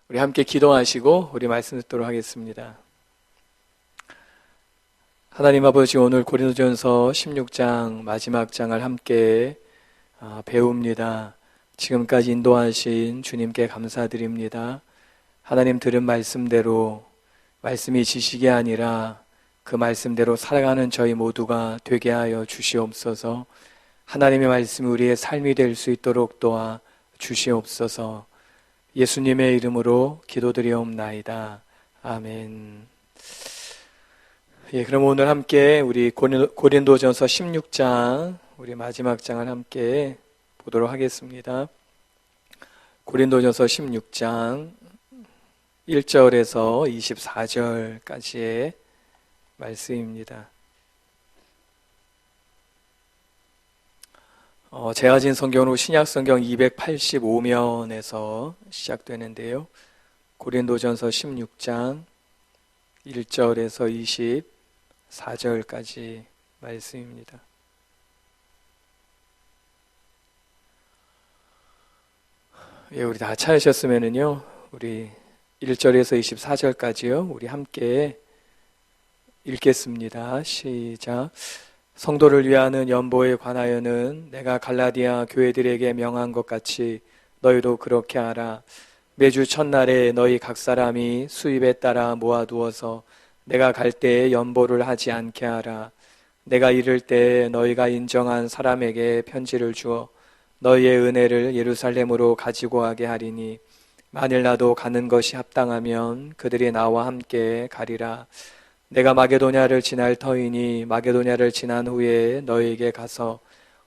우리 함께 기도하시고 우리 말씀 듣도록 하겠습니다. 하나님 아버지, 오늘 고린도전서 16장 마지막 장을 함께 배웁니다. 지금까지 인도하신 주님께 감사드립니다. 하나님 들은 말씀대로, 말씀이 지식이 아니라 그 말씀대로 살아가는 저희 모두가 되게 하여 주시옵소서. 하나님의 말씀이 우리의 삶이 될 수 있도록 도와 주시옵소서. 예수님의 이름으로 기도드리옵나이다. 아멘. 그럼 오늘 함께 우리 고린도전서 16장, 우리 마지막 장을 함께 보도록 하겠습니다. 고린도전서 16장 1절에서 24절까지의 말씀입니다. 제아진 성경으로 신약성경 285면에서 시작되는데요. 고린도전서 16장 1절에서 24절까지 말씀입니다. 우리 다 찾으셨으면은요, 우리 1절에서 24절까지요, 우리 함께 읽겠습니다. 시작. 성도를 위하는 연보에 관하여는 내가 갈라디아 교회들에게 명한 것 같이 너희도 그렇게 하라. 매주 첫날에 너희 각 사람이 수입에 따라 모아두어서 내가 갈 때에 연보를 하지 않게 하라. 내가 이를 때에 너희가 인정한 사람에게 편지를 주어 너희의 은혜를 예루살렘으로 가지고 가게 하리니 만일 나도 가는 것이 합당하면 그들이 나와 함께 가리라. 내가 마게도냐를 지날 터이니 마게도냐를 지난 후에 너희에게 가서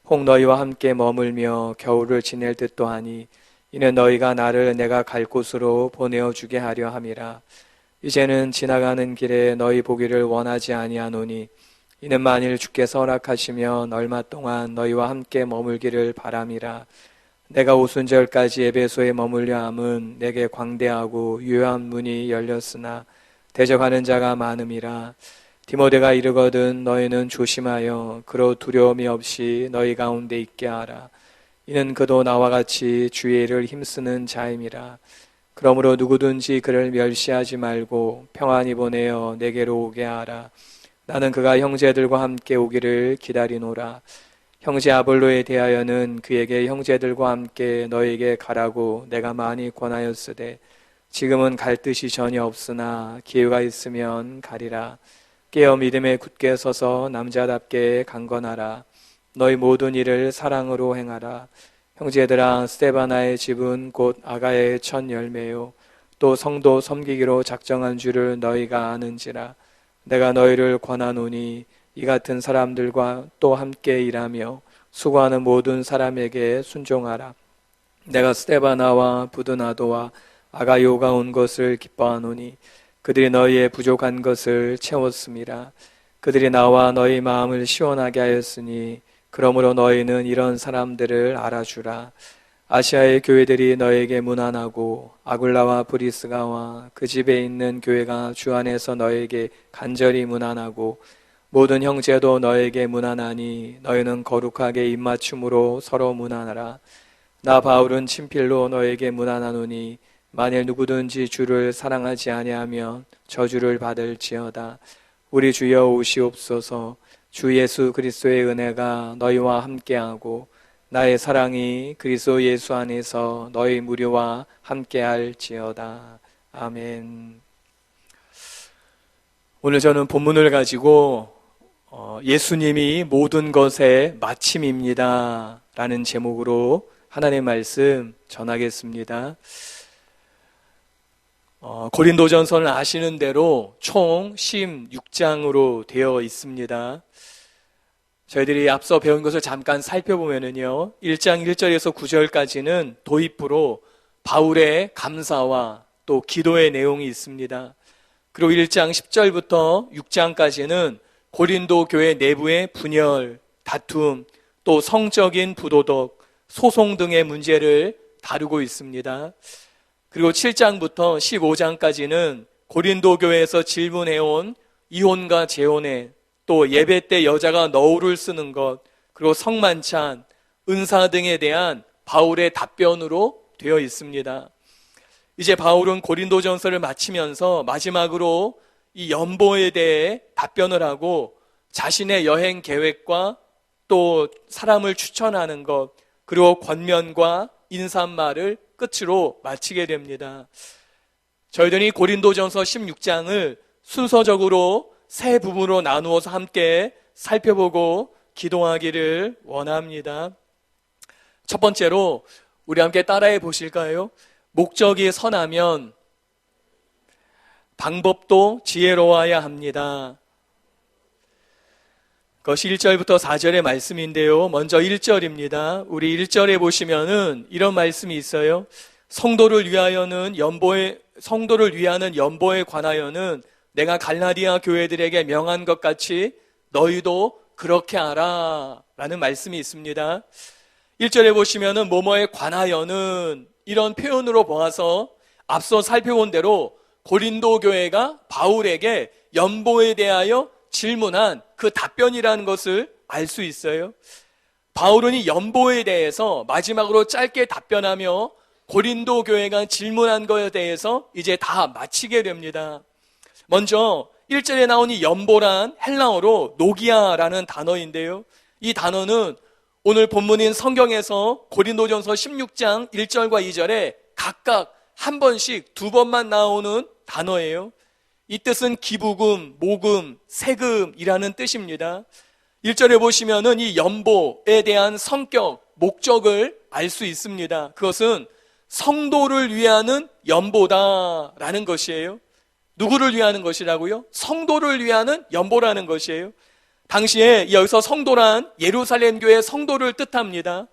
혹 너희와 함께 머물며 겨울을 지낼 듯도 하니 이는 너희가 나를 내가 갈 곳으로 보내어주게 하려 함이라. 이제는 지나가는 길에 너희 보기를 원하지 아니하노니 이는 만일 주께서 허락하시면 얼마 동안 너희와 함께 머물기를 바람이라. 내가 오순절까지 에베소에 머물려 함은 내게 광대하고 유효한 문이 열렸으나 대적하는 자가 많음이라. 디모데가 이르거든 너희는 조심하여 그로 두려움이 없이 너희 가운데 있게 하라. 이는 그도 나와 같이 주의 일을 힘쓰는 자임이라. 그러므로 누구든지 그를 멸시하지 말고 평안히 보내어 내게로 오게 하라. 나는 그가 형제들과 함께 오기를 기다리노라. 형제 아볼로에 대하여는 그에게 형제들과 함께 너에게 가라고 내가 많이 권하였으되 지금은 갈 뜻이 전혀 없으나 기회가 있으면 가리라. 깨어 믿음에 굳게 서서 남자답게 강건하라. 너희 모든 일을 사랑으로 행하라. 형제들아, 스데바나의 집은 곧 아가야의 첫 열매요 또 성도 섬기기로 작정한 줄을 너희가 아는지라. 내가 너희를 권하노니 이 같은 사람들과 또 함께 일하며 수고하는 모든 사람에게 순종하라. 내가 스데바나와 부드나도와 아가요가 온 것을 기뻐하노니 그들이 너희의 부족한 것을 채웠음이라. 그들이 나와 너희 마음을 시원하게 하였으니 그러므로 너희는 이런 사람들을 알아주라. 아시아의 교회들이 너에게 문안하고 아굴라와 브리스가와 그 집에 있는 교회가 주 안에서 너에게 간절히 문안하고 모든 형제도 너에게 문안하니 너희는 거룩하게 입맞춤으로 서로 문안하라. 나 바울은 친필로 너에게 문안하노니 만일 누구든지 주를 사랑하지 아니하면 저주를 받을지어다. 우리 주여 오시옵소서. 주 예수 그리스도의 은혜가 너희와 함께하고 나의 사랑이 그리스도 예수 안에서 너희 무리와 함께할지어다. 아멘. 오늘 저는 본문을 가지고 예수님이 모든 것의 마침입니다 라는 제목으로 하나님의 말씀 전하겠습니다. 고린도전서는 아시는 대로 총 16장으로 되어 있습니다. 저희들이 앞서 배운 것을 잠깐 살펴보면은요, 1장 1절에서 9절까지는 도입부로 바울의 감사와 또 기도의 내용이 있습니다. 그리고 1장 10절부터 6장까지는 고린도 교회 내부의 분열, 다툼, 또 성적인 부도덕, 소송 등의 문제를 다루고 있습니다. 그리고 7장부터 15장까지는 고린도 교회에서 질문해온 이혼과 재혼에 또 예배 때 여자가 너울을 쓰는 것, 그리고 성만찬, 은사 등에 대한 바울의 답변으로 되어 있습니다. 이제 바울은 고린도전서를 마치면서 마지막으로 이 연보에 대해 답변을 하고 자신의 여행 계획과 또 사람을 추천하는 것, 그리고 권면과 인사말을 끝으로 마치게 됩니다. 저희들이 고린도전서 16장을 순서적으로 세 부분으로 나누어서 함께 살펴보고 기도하기를 원합니다. 첫 번째로 우리 함께 따라해 보실까요? 목적이 선하면 방법도 지혜로워야 합니다. 그것이 1절부터 4절의 말씀인데요. 먼저 1절입니다. 우리 1절에 보시면은 이런 말씀이 있어요. 성도를 위하는 연보에 관하여는 내가 갈라디아 교회들에게 명한 것 같이 너희도 그렇게 하라 라는 말씀이 있습니다. 1절에 보시면은 뭐뭐에 관하여는 이런 표현으로 보아서 앞서 살펴본 대로 고린도 교회가 바울에게 연보에 대하여 질문한 그 답변이라는 것을 알 수 있어요. 바울은 이 연보에 대해서 마지막으로 짧게 답변하며 고린도 교회가 질문한 것에 대해서 이제 다 마치게 됩니다. 먼저 1절에 나온 이 연보란 헬라어로 노기아라는 단어인데요. 이 단어는 오늘 본문인 성경에서 고린도전서 16장 1절과 2절에 각각 한 번씩 두 번만 나오는 단어예요. 이 뜻은 기부금, 모금, 세금이라는 뜻입니다. 1절에 보시면은 이 연보에 대한 성격, 목적을 알 수 있습니다. 그것은 성도를 위하는 연보다라는 것이에요. 누구를 위하는 것이라고요? 성도를 위하는 연보라는 것이에요. 당시에 여기서 성도란 예루살렘 교회 성도를 뜻합니다.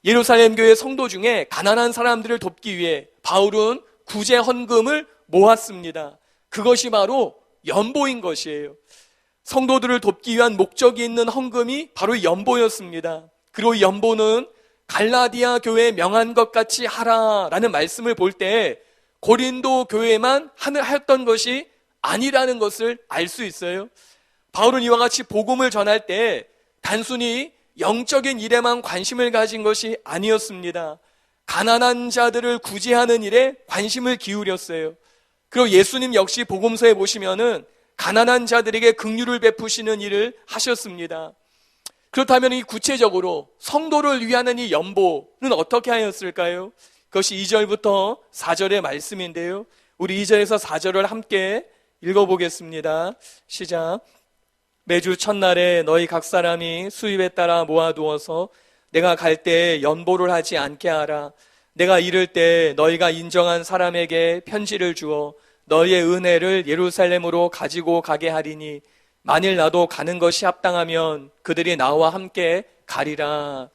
예루살렘 교회 성도 중에 가난한 사람들을 돕기 위해 바울은 구제 헌금을 모았습니다. 그것이 바로 연보인 것이에요. 성도들을 돕기 위한 목적이 있는 헌금이 바로 연보였습니다. 그리고 이 연보는 갈라디아 교회에 명한 것 같이 하라라는 말씀을 볼 때 고린도 교회만 하였던 것이 아니라는 것을 알 수 있어요. 바울은 이와 같이 복음을 전할 때 단순히 영적인 일에만 관심을 가진 것이 아니었습니다. 가난한 자들을 구제하는 일에 관심을 기울였어요. 그리고 예수님 역시 복음서에 보시면은 가난한 자들에게 긍휼을 베푸시는 일을 하셨습니다. 그렇다면 이 구체적으로 성도를 위하는 이 연보는 어떻게 하였을까요? 그것이 2절부터 4절의 말씀인데요. 우리 2절에서 4절을 함께 읽어보겠습니다. 시작. 매주 첫날에 너희 각 사람이 수입에 따라 모아두어서 내가 갈 때 연보를 하지 않게 하라. 내가 이를 때 너희가 인정한 사람에게 편지를 주어 너희의 은혜를 예루살렘으로 가지고 가게 하리니 만일 나도 가는 것이 합당하면 그들이 나와 함께 가리라.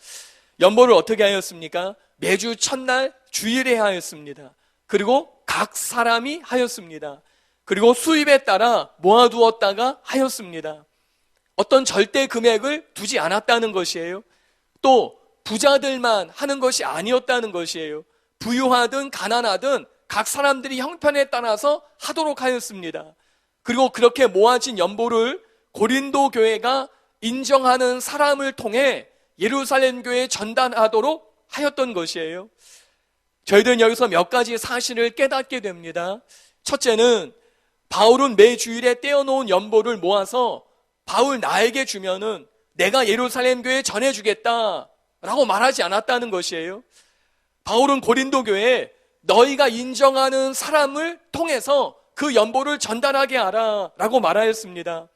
연보를 어떻게 하였습니까? 매주 첫날 주일에 하였습니다. 그리고 각 사람이 하였습니다. 그리고 수입에 따라 모아두었다가 하였습니다. 어떤 절대 금액을 두지 않았다는 것이에요. 또 부자들만 하는 것이 아니었다는 것이에요. 부유하든 가난하든 각 사람들이 형편에 따라서 하도록 하였습니다. 그리고 그렇게 모아진 연보를 고린도 교회가 인정하는 사람을 통해 예루살렘 교회에 전달하도록 하였던 것이에요. 저희들은 여기서 몇 가지 사실을 깨닫게 됩니다. 첫째는 바울은 매 주일에 떼어놓은 연보를 모아서 바울 나에게 주면은 내가 예루살렘 교회에 전해주겠다 라고 말하지 않았다는 것이에요. 바울은 고린도 교회에 너희가 인정하는 사람을 통해서 그 연보를 전달하게 하라 라고 말하였습니다.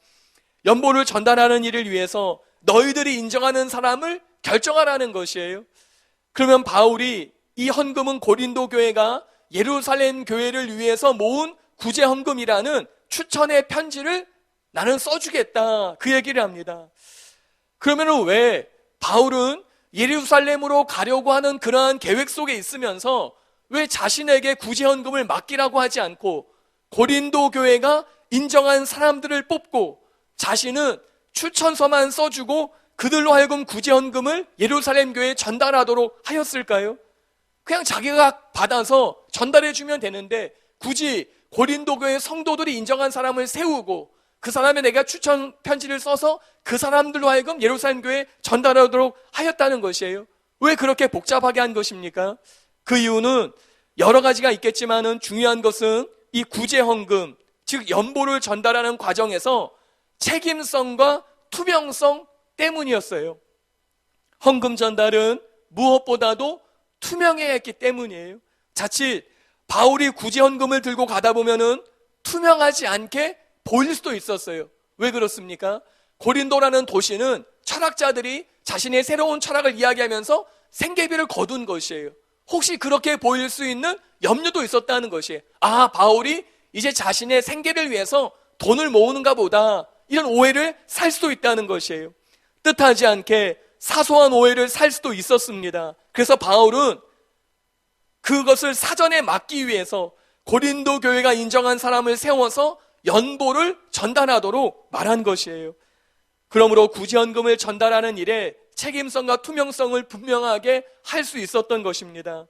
연보를 전달하는 일을 위해서 너희들이 인정하는 사람을 결정하라는 것이에요. 그러면 바울이 이 헌금은 고린도 교회가 예루살렘 교회를 위해서 모은 구제 헌금이라는 추천의 편지를 나는 써주겠다 그 얘기를 합니다. 그러면 왜 바울은 예루살렘으로 가려고 하는 그러한 계획 속에 있으면서 왜 자신에게 구제 헌금을 맡기라고 하지 않고 고린도 교회가 인정한 사람들을 뽑고 자신은 추천서만 써주고 그들로 하여금 구제 헌금을 예루살렘 교회에 전달하도록 하였을까요? 그냥 자기가 받아서 전달해주면 되는데 굳이 고린도 교회 성도들이 인정한 사람을 세우고 그 사람의 내가 추천 편지를 써서 그 사람들로 하여금 예루살렘 교회에 전달하도록 하였다는 것이에요. 왜 그렇게 복잡하게 한 것입니까? 그 이유는 여러 가지가 있겠지만은 중요한 것은 이 구제헌금, 즉 연보를 전달하는 과정에서 책임성과 투명성 때문이었어요. 헌금 전달은 무엇보다도 투명해야 했기 때문이에요. 자칫 바울이 구제헌금을 들고 가다 보면은 투명하지 않게 보일 수도 있었어요. 왜 그렇습니까? 고린도라는 도시는 철학자들이 자신의 새로운 철학을 이야기하면서 생계비를 거둔 것이에요. 혹시 그렇게 보일 수 있는 염려도 있었다는 것이에요. 아, 바울이 이제 자신의 생계를 위해서 돈을 모으는가 보다, 이런 오해를 살 수도 있다는 것이에요. 뜻하지 않게 사소한 오해를 살 수도 있었습니다. 그래서 바울은 그것을 사전에 막기 위해서 고린도 교회가 인정한 사람을 세워서 연보를 전달하도록 말한 것이에요. 그러므로 구제헌금을 전달하는 일에 책임성과 투명성을 분명하게 할 수 있었던 것입니다.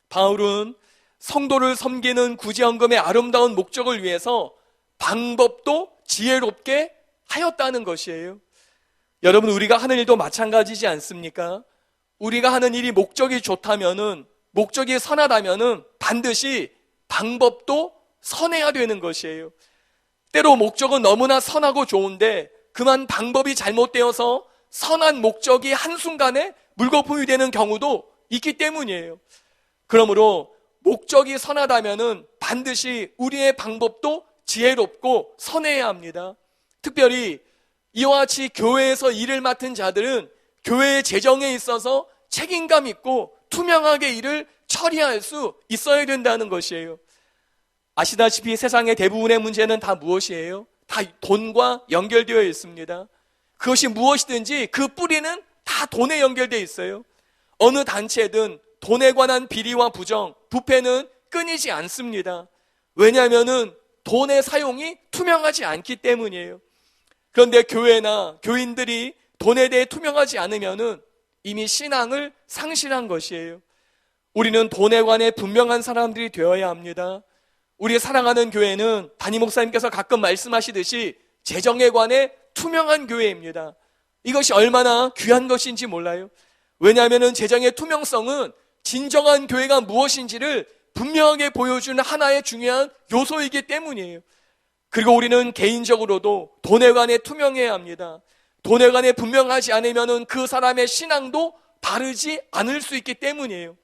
바울은 성도를 섬기는 구제헌금의 아름다운 목적을 위해서 방법도 지혜롭게 하였다는 것이에요. 여러분, 우리가 하는 일도 마찬가지지 않습니까? 우리가 하는 일이 목적이 좋다면은, 목적이 선하다면은 반드시 방법도 선해야 되는 것이에요. 때로 목적은 너무나 선하고 좋은데 그만 방법이 잘못되어서 선한 목적이 한순간에 물거품이 되는 경우도 있기 때문이에요. 그러므로 목적이 선하다면은 반드시 우리의 방법도 지혜롭고 선해야 합니다. 특별히 이와 같이 교회에서 일을 맡은 자들은 교회의 재정에 있어서 책임감 있고 투명하게 일을 처리할 수 있어야 된다는 것이에요. 아시다시피 세상의 대부분의 문제는 다 무엇이에요? 다 돈과 연결되어 있습니다. 그것이 무엇이든지 그 뿌리는 다 돈에 연결되어 있어요. 어느 단체든 돈에 관한 비리와 부정, 부패는 끊이지 않습니다. 왜냐하면은 돈의 사용이 투명하지 않기 때문이에요. 그런데 교회나 교인들이 돈에 대해 투명하지 않으면은 이미 신앙을 상실한 것이에요. 우리는 돈에 관해 분명한 사람들이 되어야 합니다. 우리 사랑하는 교회는 담임 목사님께서 가끔 말씀하시듯이 재정에 관해 투명한 교회입니다. 이것이 얼마나 귀한 것인지 몰라요. 왜냐하면 재정의 투명성은 진정한 교회가 무엇인지를 분명하게 보여주는 하나의 중요한 요소이기 때문이에요. 그리고 우리는 개인적으로도 돈에 관해 투명해야 합니다. 돈에 관해 분명하지 않으면 그 사람의 신앙도 바르지 않을 수 있기 때문이에요.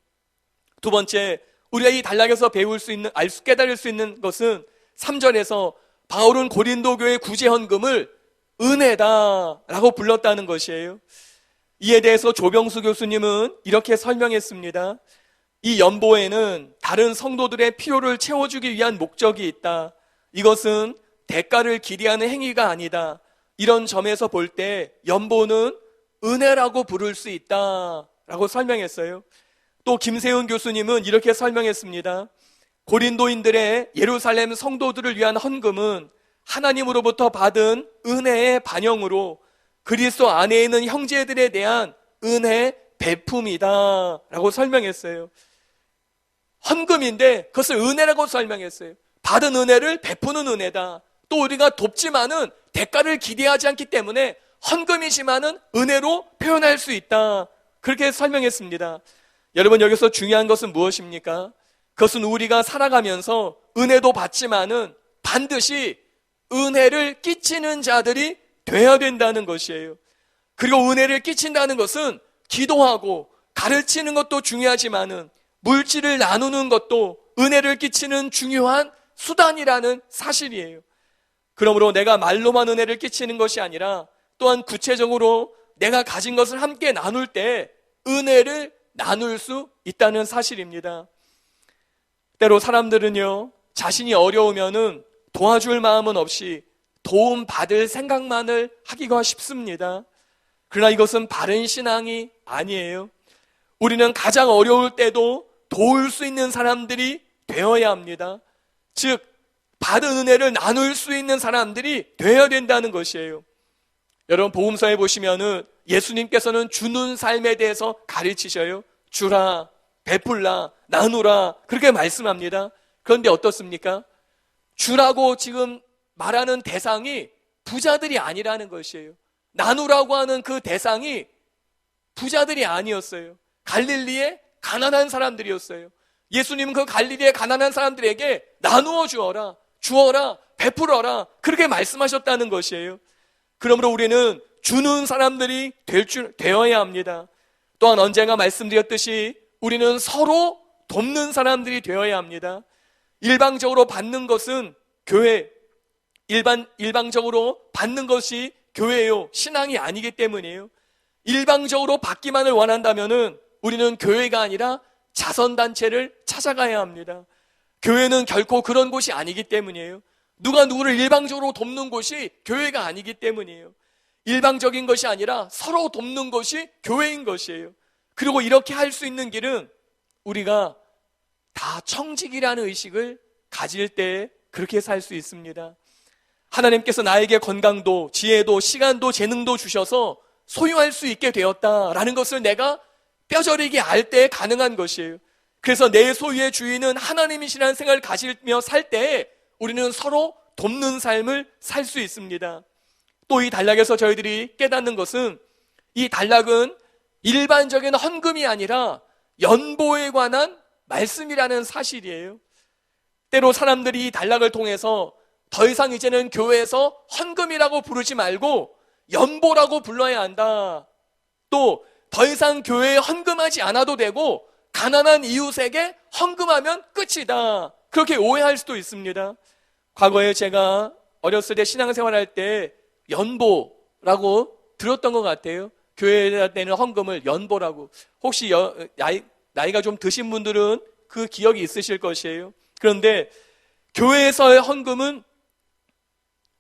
두 번째, 우리가 이 단락에서 배울 수 있는, 깨달을 수 있는 것은 3절에서 바울은 고린도 교회 구제헌금을 은혜다라고 불렀다는 것이에요. 이에 대해서 조병수 교수님은 이렇게 설명했습니다. 이 연보에는 다른 성도들의 필요를 채워주기 위한 목적이 있다. 이것은 대가를 기대하는 행위가 아니다. 이런 점에서 볼 때 연보는 은혜라고 부를 수 있다라고 설명했어요. 또 김세훈 교수님은 이렇게 설명했습니다. 고린도인들의 예루살렘 성도들을 위한 헌금은 하나님으로부터 받은 은혜의 반영으로 그리스도 안에 있는 형제들에 대한 은혜 베품이다 라고 설명했어요. 헌금인데 그것을 은혜라고 설명했어요. 받은 은혜를 베푸는 은혜다. 또 우리가 돕지만은 대가를 기대하지 않기 때문에 헌금이지만은 은혜로 표현할 수 있다. 그렇게 설명했습니다. 여러분, 여기서 중요한 것은 무엇입니까? 그것은 우리가 살아가면서 은혜도 받지만은 반드시 은혜를 끼치는 자들이 되어야 된다는 것이에요. 그리고 은혜를 끼친다는 것은 기도하고 가르치는 것도 중요하지만은 물질을 나누는 것도 은혜를 끼치는 중요한 수단이라는 사실이에요. 그러므로 내가 말로만 은혜를 끼치는 것이 아니라 또한 구체적으로 내가 가진 것을 함께 나눌 때 은혜를 나눌 수 있다는 사실입니다. 때로 사람들은요, 자신이 어려우면은 도와줄 마음은 없이 도움 받을 생각만을 하기가 쉽습니다. 그러나 이것은 바른 신앙이 아니에요. 우리는 가장 어려울 때도 도울 수 있는 사람들이 되어야 합니다. 즉, 받은 은혜를 나눌 수 있는 사람들이 되어야 된다는 것이에요. 여러분, 복음서에 보시면은 예수님께서는 주는 삶에 대해서 가르치셔요. 주라, 베풀라, 나누라, 그렇게 말씀합니다. 그런데 어떻습니까? 주라고 지금 말하는 대상이 부자들이 아니라는 것이에요. 나누라고 하는 그 대상이 부자들이 아니었어요. 갈릴리의 가난한 사람들이었어요. 예수님은 그 갈릴리의 가난한 사람들에게 나누어 주어라, 주어라, 베풀어라, 그렇게 말씀하셨다는 것이에요. 그러므로 우리는 주는 사람들이 되어야 합니다. 또한 언젠가 말씀드렸듯이 우리는 서로 돕는 사람들이 되어야 합니다. 일방적으로 받는 것은 교회, 일방적으로 받는 것이 교회요, 신앙이 아니기 때문이에요. 일방적으로 받기만을 원한다면은 우리는 교회가 아니라 자선단체를 찾아가야 합니다. 교회는 결코 그런 곳이 아니기 때문이에요. 누가 누구를 일방적으로 돕는 곳이 교회가 아니기 때문이에요. 일방적인 것이 아니라 서로 돕는 것이 교회인 것이에요. 그리고 이렇게 할 수 있는 길은 우리가 다 청직이라는 의식을 가질 때 그렇게 살 수 있습니다. 하나님께서 나에게 건강도, 지혜도, 시간도, 재능도 주셔서 소유할 수 있게 되었다라는 것을 내가 뼈저리게 알 때 가능한 것이에요. 그래서 내 소유의 주인은 하나님이시라는 생각을 가지며 살 때 우리는 서로 돕는 삶을 살 수 있습니다. 또 이 단락에서 저희들이 깨닫는 것은 이 단락은 일반적인 헌금이 아니라 연보에 관한 말씀이라는 사실이에요. 때로 사람들이 이 단락을 통해서 더 이상 이제는 교회에서 헌금이라고 부르지 말고 연보라고 불러야 한다. 또 더 이상 교회에 헌금하지 않아도 되고 가난한 이웃에게 헌금하면 끝이다. 그렇게 오해할 수도 있습니다. 과거에 제가 어렸을 때 신앙생활할 때 연보라고 들었던 것 같아요. 교회에 내는 헌금을 연보라고. 혹시 나이가 좀 드신 분들은 그 기억이 있으실 것이에요. 그런데 교회에서의 헌금은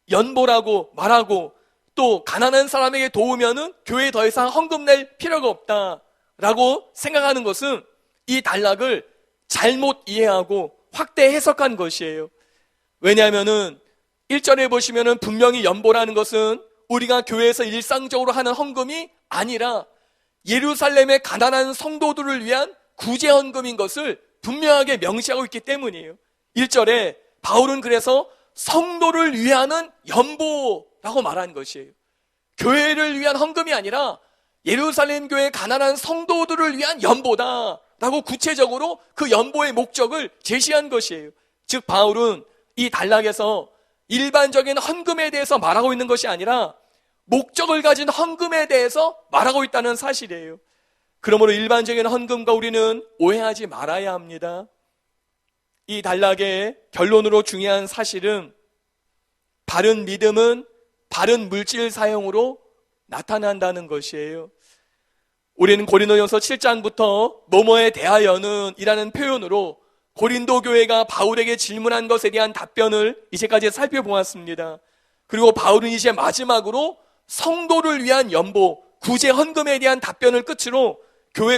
연보라고 말하고 또 가난한 사람에게 도우면은 교회에 더 이상 헌금 낼 필요가 없다라고 생각하는 것은 이 단락을 잘못 이해하고 확대 해석한 것이에요. 왜냐하면은 1절에 보시면은 분명히 연보라는 것은 우리가 교회에서 일상적으로 하는 헌금이 아니라 예루살렘의 가난한 성도들을 위한 구제 헌금인 것을 분명하게 명시하고 있기 때문이에요. 1절에 바울은 그래서 성도를 위하는 연보라고 말한 것이에요. 교회를 위한 헌금이 아니라 예루살렘 교회 가난한 성도들을 위한 연보다라고 구체적으로 그 연보의 목적을 제시한 것이에요. 즉 바울은 이 단락에서 일반적인 헌금에 대해서 말하고 있는 것이 아니라 목적을 가진 헌금에 대해서 말하고 있다는 사실이에요. 그러므로 일반적인 헌금과 우리는 오해하지 말아야 합니다. 이 단락의 결론으로 중요한 사실은 바른 믿음은 바른 물질 사용으로 나타난다는 것이에요. 우리는 고린도전서 7장부터 뭐뭐에 대하여는 이라는 표현으로 고린도 교회가 바울에게 질문한 것에 대한 답변을 이제까지 살펴보았습니다. 그리고 바울은 이제 마지막으로 성도를 위한 연보, 구제 헌금에 대한 답변을 끝으로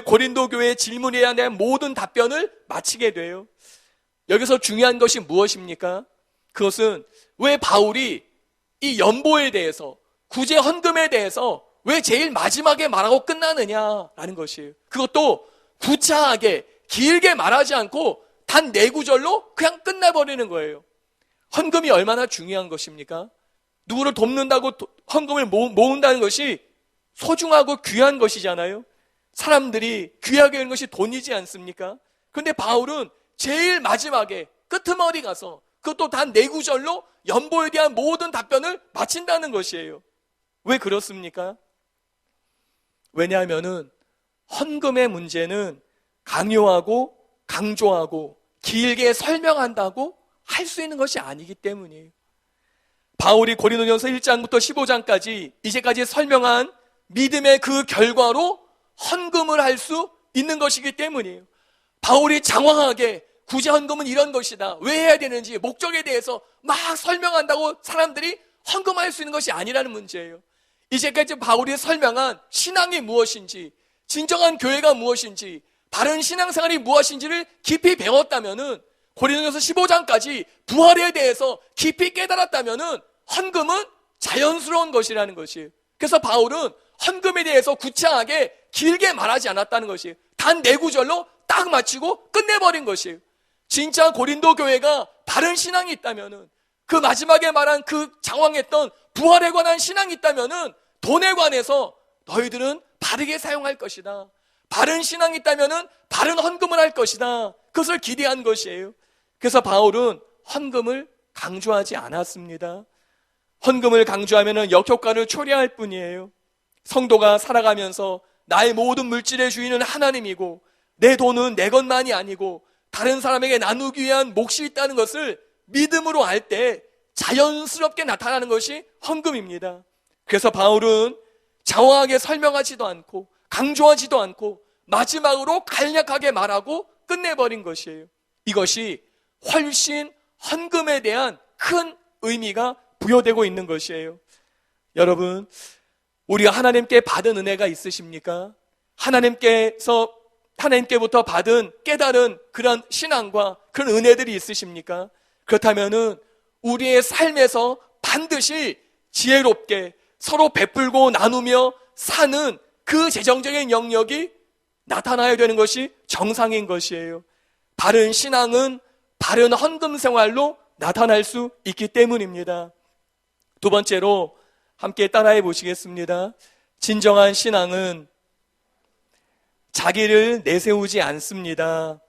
고린도 교회의 질문에 대한 모든 답변을 마치게 돼요. 여기서 중요한 것이 무엇입니까? 그것은 왜 바울이 이 연보에 대해서, 구제 헌금에 대해서 왜 제일 마지막에 말하고 끝나느냐라는 것이에요. 그것도 구차하게 길게 말하지 않고 단 4구절로 그냥 끝내버리는 거예요. 헌금이 얼마나 중요한 것입니까? 누구를 돕는다고 헌금을 모은다는 것이 소중하고 귀한 것이잖아요. 사람들이 귀하게 여기는 것이 돈이지 않습니까? 그런데 바울은 제일 마지막에 끄트머리 가서 그것도 단 4구절로 연보에 대한 모든 답변을 마친다는 것이에요. 왜 그렇습니까? 왜냐하면은 헌금의 문제는 강요하고 강조하고 길게 설명한다고 할 수 있는 것이 아니기 때문이에요. 바울이 고린도전서 1장부터 15장까지 이제까지 설명한 믿음의 그 결과로 헌금을 할 수 있는 것이기 때문이에요. 바울이 장황하게 구제 헌금은 이런 것이다, 왜 해야 되는지 목적에 대해서 막 설명한다고 사람들이 헌금할 수 있는 것이 아니라는 문제예요. 이제까지 바울이 설명한 신앙이 무엇인지, 진정한 교회가 무엇인지, 바른 신앙생활이 무엇인지를 깊이 배웠다면은, 고린도전서 15장까지 부활에 대해서 깊이 깨달았다면은 헌금은 자연스러운 것이라는 것이에요. 그래서 바울은 헌금에 대해서 구차하게 길게 말하지 않았다는 것이에요. 단 4구절로 딱 마치고 끝내버린 것이에요. 진짜 고린도 교회가 바른 신앙이 있다면은, 그 마지막에 말한 그 장황했던 부활에 관한 신앙이 있다면은 돈에 관해서 너희들은 바르게 사용할 것이다, 바른 신앙이 있다면은 바른 헌금을 할 것이다, 그것을 기대한 것이에요. 그래서 바울은 헌금을 강조하지 않았습니다. 헌금을 강조하면 역효과를 초래할 뿐이에요. 성도가 살아가면서 나의 모든 물질의 주인은 하나님이고 내 돈은 내 것만이 아니고 다른 사람에게 나누기 위한 몫이 있다는 것을 믿음으로 알 때 자연스럽게 나타나는 것이 헌금입니다. 그래서 바울은 장황하게 설명하지도 않고 강조하지도 않고 마지막으로 간략하게 말하고 끝내버린 것이에요. 이것이 훨씬 헌금에 대한 큰 의미가 부여되고 있는 것이에요. 여러분, 우리가 하나님께 받은 은혜가 있으십니까? 하나님께부터 받은 깨달은 그런 신앙과 그런 은혜들이 있으십니까? 그렇다면은 우리의 삶에서 반드시 지혜롭게 서로 베풀고 나누며 사는 그 재정적인 영역이 나타나야 되는 것이 정상인 것이에요. 바른 신앙은 바른 헌금 생활로 나타날 수 있기 때문입니다. 두 번째로 함께 따라해 보시겠습니다. 진정한 신앙은 자기를 내세우지 않습니다.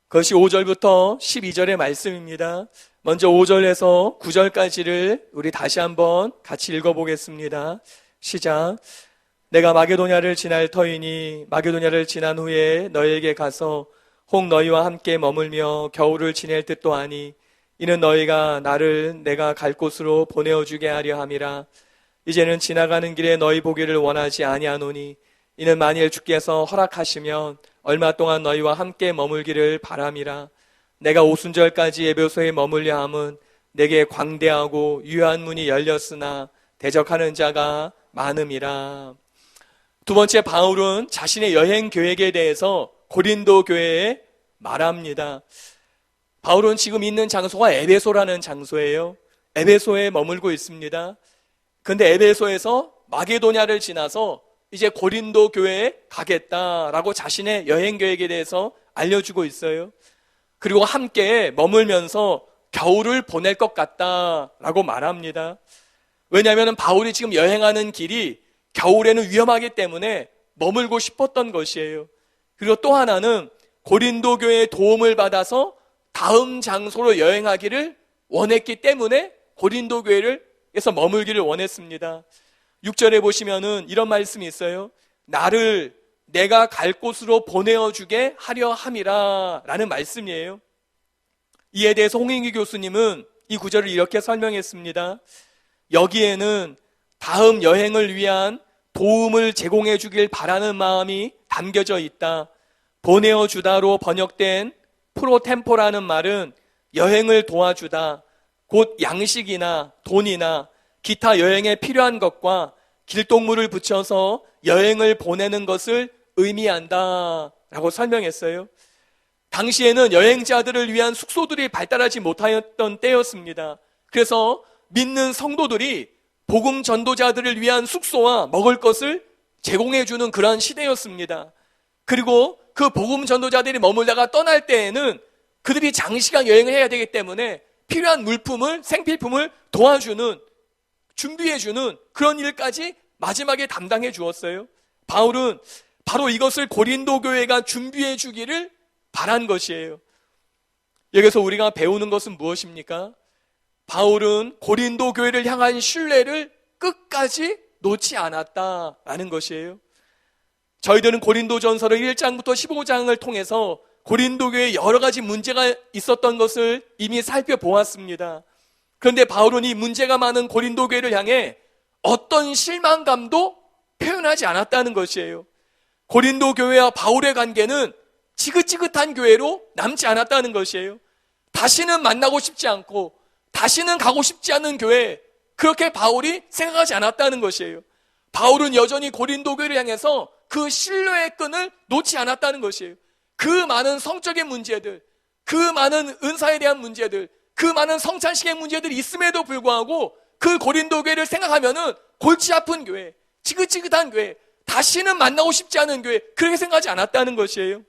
그것이 5절부터 12절의 말씀입니다. 먼저 5절에서 9절까지를 우리 다시 한번 같이 읽어보겠습니다. 시작. 내가 마게도냐를 지날 터이니 마게도냐를 지난 후에 너희에게 가서 혹 너희와 함께 머물며 겨울을 지낼 듯도 하니 이는 너희가 나를 내가 갈 곳으로 보내어주게 하려 함이라. 이제는 지나가는 길에 너희 보기를 원하지 아니하노니 이는 만일 주께서 허락하시면 얼마 동안 너희와 함께 머물기를 바람이라. 내가 오순절까지 에베소에 머물려 함은 내게 광대하고 유한 문이 열렸으나 대적하는 자가 많음이라. 두 번째, 바울은 자신의 여행 계획에 대해서 고린도 교회에 말합니다. 바울은 지금 있는 장소가 에베소라는 장소예요. 에베소에 머물고 있습니다. 그런데 에베소에서 마게도냐를 지나서 이제 고린도 교회에 가겠다라고 자신의 여행 계획에 대해서 알려주고 있어요. 그리고 함께 머물면서 겨울을 보낼 것 같다라고 말합니다. 왜냐하면 바울이 지금 여행하는 길이 겨울에는 위험하기 때문에 머물고 싶었던 것이에요. 그리고 또 하나는 고린도 교회의 도움을 받아서 다음 장소로 여행하기를 원했기 때문에 고린도 교회에서 머물기를 원했습니다. 6절에 보시면은 이런 말씀이 있어요. 나를 내가 갈 곳으로 보내어주게 하려 함이라 라는 말씀이에요. 이에 대해서 홍인기 교수님은 이 구절을 이렇게 설명했습니다. 여기에는 다음 여행을 위한 도움을 제공해 주길 바라는 마음이 담겨져 있다. 보내어주다로 번역된 프로템포라는 말은 여행을 도와주다, 곧 양식이나 돈이나 기타 여행에 필요한 것과 길동무를 붙여서 여행을 보내는 것을 의미한다 라고 설명했어요. 당시에는 여행자들을 위한 숙소들이 발달하지 못하였던 때였습니다. 그래서 믿는 성도들이 복음 전도자들을 위한 숙소와 먹을 것을 제공해주는 그런 시대였습니다. 그리고 그 복음 전도자들이 머물다가 떠날 때에는 그들이 장시간 여행을 해야 되기 때문에 필요한 물품을, 생필품을 도와주는, 준비해주는 그런 일까지 마지막에 담당해 주었어요. 바울은 바로 이것을 고린도 교회가 준비해 주기를 바란 것이에요. 여기서 우리가 배우는 것은 무엇입니까? 바울은 고린도 교회를 향한 신뢰를 끝까지 놓지 않았다라는 것이에요. 저희들은 고린도전서를 1장부터 15장을 통해서 고린도 교회에 여러 가지 문제가 있었던 것을 이미 살펴보았습니다. 그런데 바울은 이 문제가 많은 고린도 교회를 향해 어떤 실망감도 표현하지 않았다는 것이에요. 고린도 교회와 바울의 관계는 지긋지긋한 교회로 남지 않았다는 것이에요. 다시는 만나고 싶지 않고 다시는 가고 싶지 않은 교회, 그렇게 바울이 생각하지 않았다는 것이에요. 바울은 여전히 고린도 교회를 향해서 그 신뢰의 끈을 놓지 않았다는 것이에요. 그 많은 성적인 문제들, 그 많은 은사에 대한 문제들, 그 많은 성찬식의 문제들이 있음에도 불구하고 그 고린도 교회를 생각하면은 골치 아픈 교회, 지긋지긋한 교회, 다시는 만나고 싶지 않은 교회, 그렇게 생각하지 않았다는 것이에요.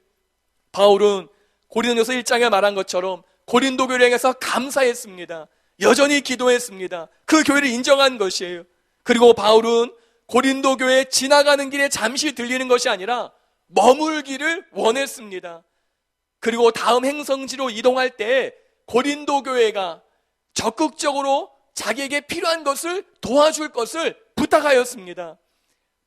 바울은 고린도전서 1장에 말한 것처럼 고린도 교회를 향해서 감사했습니다. 여전히 기도했습니다. 그 교회를 인정한 것이에요. 그리고 바울은 고린도 교회에 지나가는 길에 잠시 들리는 것이 아니라 머물기를 원했습니다. 그리고 다음 행성지로 이동할 때 고린도 교회가 적극적으로 자기에게 필요한 것을 도와줄 것을 부탁하였습니다.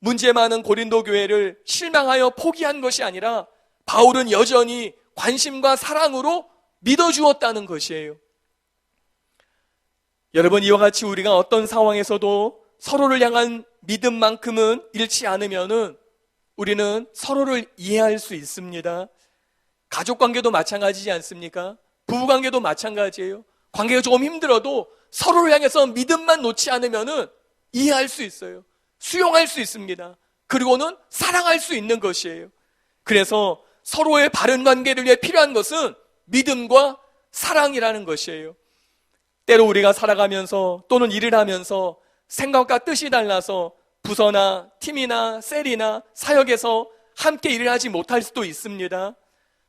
문제 많은 고린도 교회를 실망하여 포기한 것이 아니라 바울은 여전히 관심과 사랑으로 믿어주었다는 것이에요. 여러분, 이와 같이 우리가 어떤 상황에서도 서로를 향한 믿음만큼은 잃지 않으면은 우리는 서로를 이해할 수 있습니다. 가족관계도 마찬가지지 않습니까? 부부관계도 마찬가지예요. 관계가 조금 힘들어도 서로를 향해서 믿음만 놓지 않으면은 이해할 수 있어요. 수용할 수 있습니다. 그리고는 사랑할 수 있는 것이에요. 그래서 서로의 바른 관계를 위해 필요한 것은 믿음과 사랑이라는 것이에요. 때로 우리가 살아가면서 또는 일을 하면서 생각과 뜻이 달라서 부서나 팀이나 셀이나 사역에서 함께 일을 하지 못할 수도 있습니다.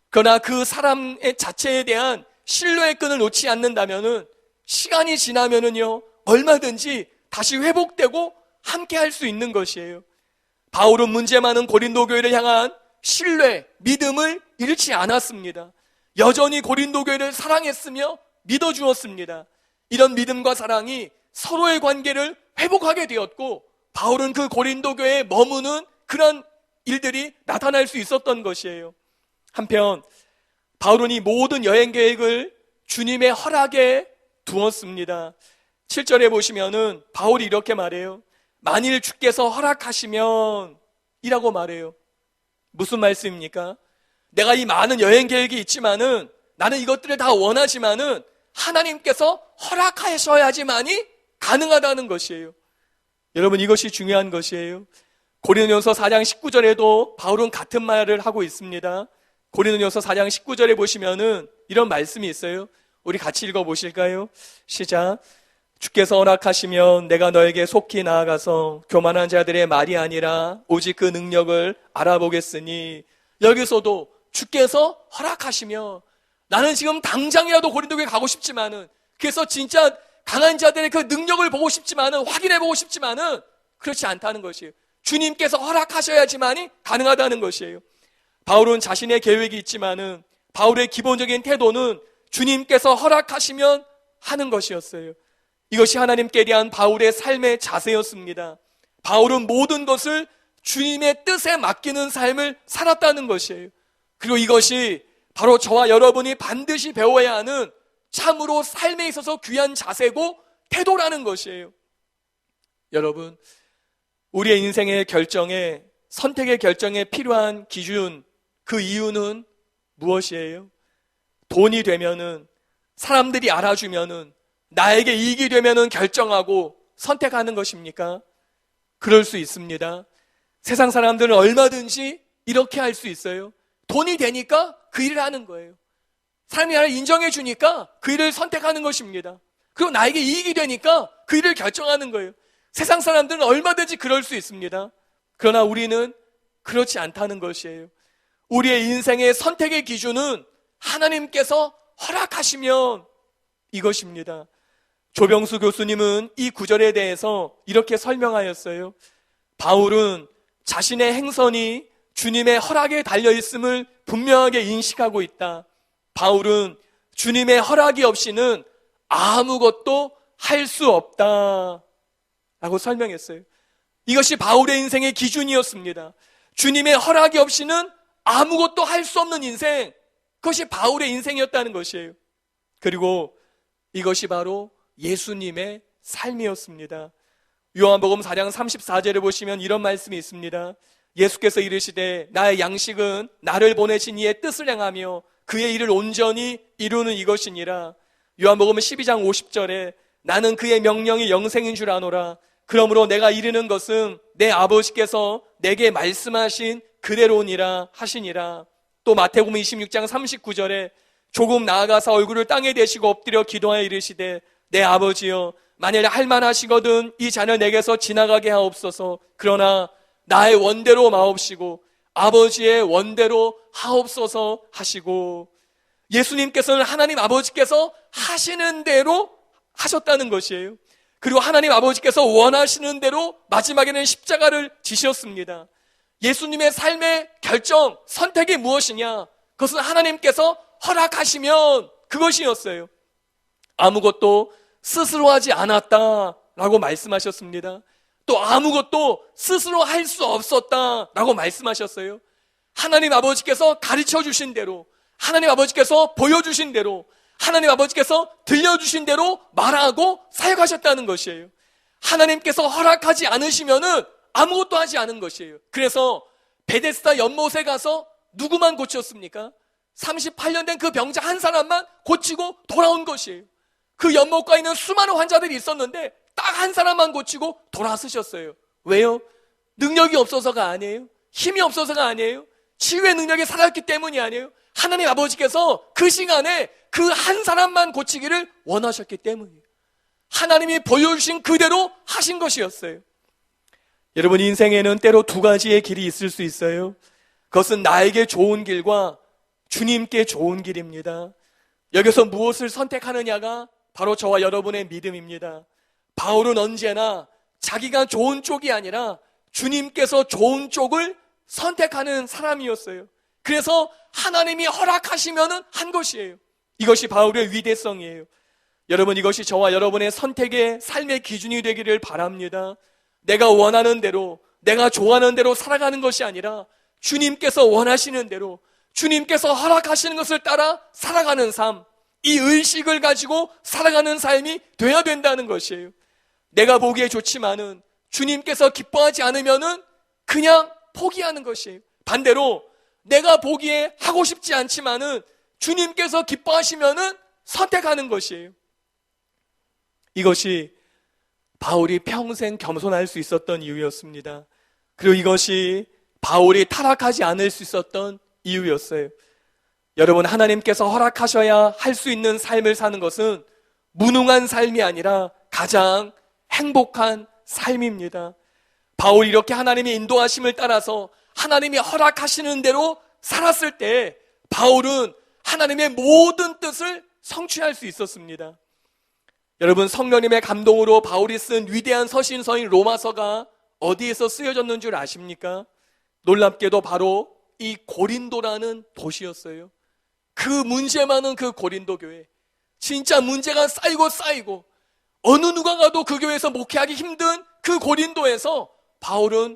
그러나 그 사람의 자체에 대한 신뢰의 끈을 놓지 않는다면은 시간이 지나면은요, 얼마든지 다시 회복되고 함께 할 수 있는 것이에요. 바울은 문제 많은 고린도 교회를 향한 신뢰, 믿음을 잃지 않았습니다. 여전히 고린도 교회를 사랑했으며 믿어주었습니다. 이런 믿음과 사랑이 서로의 관계를 회복하게 되었고, 바울은 그 고린도 교회에 머무는 그런 일들이 나타날 수 있었던 것이에요. 한편 바울은 이 모든 여행 계획을 주님의 허락에 두었습니다. 7절에 보시면은 바울이 이렇게 말해요. 만일 주께서 허락하시면 이라고 말해요. 무슨 말씀입니까? 내가 이 많은 여행 계획이 있지만은, 나는 이것들을 다 원하지만은 하나님께서 허락하셔야지만이 가능하다는 것이에요. 여러분, 이것이 중요한 것이에요. 고린도전서 4장 19절에도 바울은 같은 말을 하고 있습니다. 고린도전서 4장 19절에 보시면은 이런 말씀이 있어요. 우리 같이 읽어보실까요? 시작. 주께서 허락하시면 내가 너에게 속히 나아가서 교만한 자들의 말이 아니라 오직 그 능력을 알아보겠으니, 여기서도 주께서 허락하시면, 나는 지금 당장이라도 고린도교에 가고 싶지만은, 그래서 진짜 강한 자들의 그 능력을 보고 싶지만은, 확인해보고 싶지만은 그렇지 않다는 것이에요. 주님께서 허락하셔야지만이 가능하다는 것이에요. 바울은 자신의 계획이 있지만은 바울의 기본적인 태도는 주님께서 허락하시면 하는 것이었어요. 이것이 하나님께 대한 바울의 삶의 자세였습니다. 바울은 모든 것을 주님의 뜻에 맡기는 삶을 살았다는 것이에요. 그리고 이것이 바로 저와 여러분이 반드시 배워야 하는 참으로 삶에 있어서 귀한 자세고 태도라는 것이에요. 여러분, 우리의 인생의 결정에, 선택의 결정에 필요한 기준, 그 이유는 무엇이에요? 돈이 되면은, 사람들이 알아주면은, 나에게 이익이 되면은 결정하고 선택하는 것입니까? 그럴 수 있습니다. 세상 사람들은 얼마든지 이렇게 할 수 있어요. 돈이 되니까 그 일을 하는 거예요. 사람이 나를 인정해 주니까 그 일을 선택하는 것입니다. 그리고 나에게 이익이 되니까 그 일을 결정하는 거예요. 세상 사람들은 얼마든지 그럴 수 있습니다. 그러나 우리는 그렇지 않다는 것이에요. 우리의 인생의 선택의 기준은 하나님께서 허락하시면 이것입니다. 조병수 교수님은 이 구절에 대해서 이렇게 설명하였어요. 바울은 자신의 행선이 주님의 허락에 달려있음을 분명하게 인식하고 있다. 바울은 주님의 허락이 없이는 아무것도 할 수 없다 라고 설명했어요. 이것이 바울의 인생의 기준이었습니다. 주님의 허락이 없이는 아무것도 할 수 없는 인생, 그것이 바울의 인생이었다는 것이에요. 그리고 이것이 바로 예수님의 삶이었습니다. 요한복음 4장 34절에 보시면 이런 말씀이 있습니다. 예수께서 이르시되 나의 양식은 나를 보내신 이의 뜻을 행하며 그의 일을 온전히 이루는 이것이니라. 요한복음 12장 50절에 나는 그의 명령이 영생인 줄 아노라. 그러므로 내가 이르는 것은 내 아버지께서 내게 말씀하신 그대로니라 하시니라. 또 마태복음 26장 39절에 조금 나아가서 얼굴을 땅에 대시고 엎드려 기도하여 이르시되 내 아버지여 만일 할만하시거든 이 잔을 내게서 지나가게 하옵소서. 그러나 나의 원대로 마옵시고 아버지의 원대로 하옵소서 하시고, 예수님께서는 하나님 아버지께서 하시는 대로 하셨다는 것이에요. 그리고 하나님 아버지께서 원하시는 대로 마지막에는 십자가를 지셨습니다. 예수님의 삶의 결정, 선택이 무엇이냐? 그것은 하나님께서 허락하시면 그것이었어요. 아무것도 스스로 하지 않았다라고 말씀하셨습니다. 또 아무것도 스스로 할 수 없었다라고 말씀하셨어요. 하나님 아버지께서 가르쳐 주신 대로, 하나님 아버지께서 보여주신 대로, 하나님 아버지께서 들려주신 대로 말하고 사역하셨다는 것이에요. 하나님께서 허락하지 않으시면은 아무것도 하지 않은 것이에요. 그래서 베데스다 연못에 가서 누구만 고쳤습니까? 38년 된 그 병자 한 사람만 고치고 돌아온 것이에요. 그 연못가에 있는 수많은 환자들이 있었는데 딱 한 사람만 고치고 돌아서셨어요. 왜요? 능력이 없어서가 아니에요. 힘이 없어서가 아니에요. 치유의 능력이 살았기 때문이 아니에요. 하나님 아버지께서 그 시간에 그 한 사람만 고치기를 원하셨기 때문이에요. 하나님이 보여주신 그대로 하신 것이었어요. 여러분, 인생에는 때로 두 가지의 길이 있을 수 있어요. 그것은 나에게 좋은 길과 주님께 좋은 길입니다. 여기서 무엇을 선택하느냐가 바로 저와 여러분의 믿음입니다. 바울은 언제나 자기가 좋은 쪽이 아니라 주님께서 좋은 쪽을 선택하는 사람이었어요. 그래서 하나님이 허락하시면은 한 것이에요. 이것이 바울의 위대성이에요. 여러분, 이것이 저와 여러분의 선택의 삶의 기준이 되기를 바랍니다. 내가 원하는 대로, 내가 좋아하는 대로 살아가는 것이 아니라 주님께서 원하시는 대로, 주님께서 허락하시는 것을 따라 살아가는 삶, 이 의식을 가지고 살아가는 삶이 돼야 된다는 것이에요. 내가 보기에 좋지만은 주님께서 기뻐하지 않으면은 그냥 포기하는 것이에요. 반대로 내가 보기에 하고 싶지 않지만은 주님께서 기뻐하시면은 선택하는 것이에요. 이것이 바울이 평생 겸손할 수 있었던 이유였습니다. 그리고 이것이 바울이 타락하지 않을 수 있었던 이유였어요. 여러분, 하나님께서 허락하셔야 할 수 있는 삶을 사는 것은 무능한 삶이 아니라 가장 행복한 삶입니다. 바울이 이렇게 하나님의 인도하심을 따라서 하나님이 허락하시는 대로 살았을 때 바울은 하나님의 모든 뜻을 성취할 수 있었습니다. 여러분, 성령님의 감동으로 바울이 쓴 위대한 서신서인 로마서가 어디에서 쓰여졌는 줄 아십니까? 놀랍게도 바로 이 고린도라는 도시였어요. 그 문제 많은 그 고린도 교회, 진짜 문제가 쌓이고 어느 누가 가도 그 교회에서 목회하기 힘든 그 고린도에서 바울은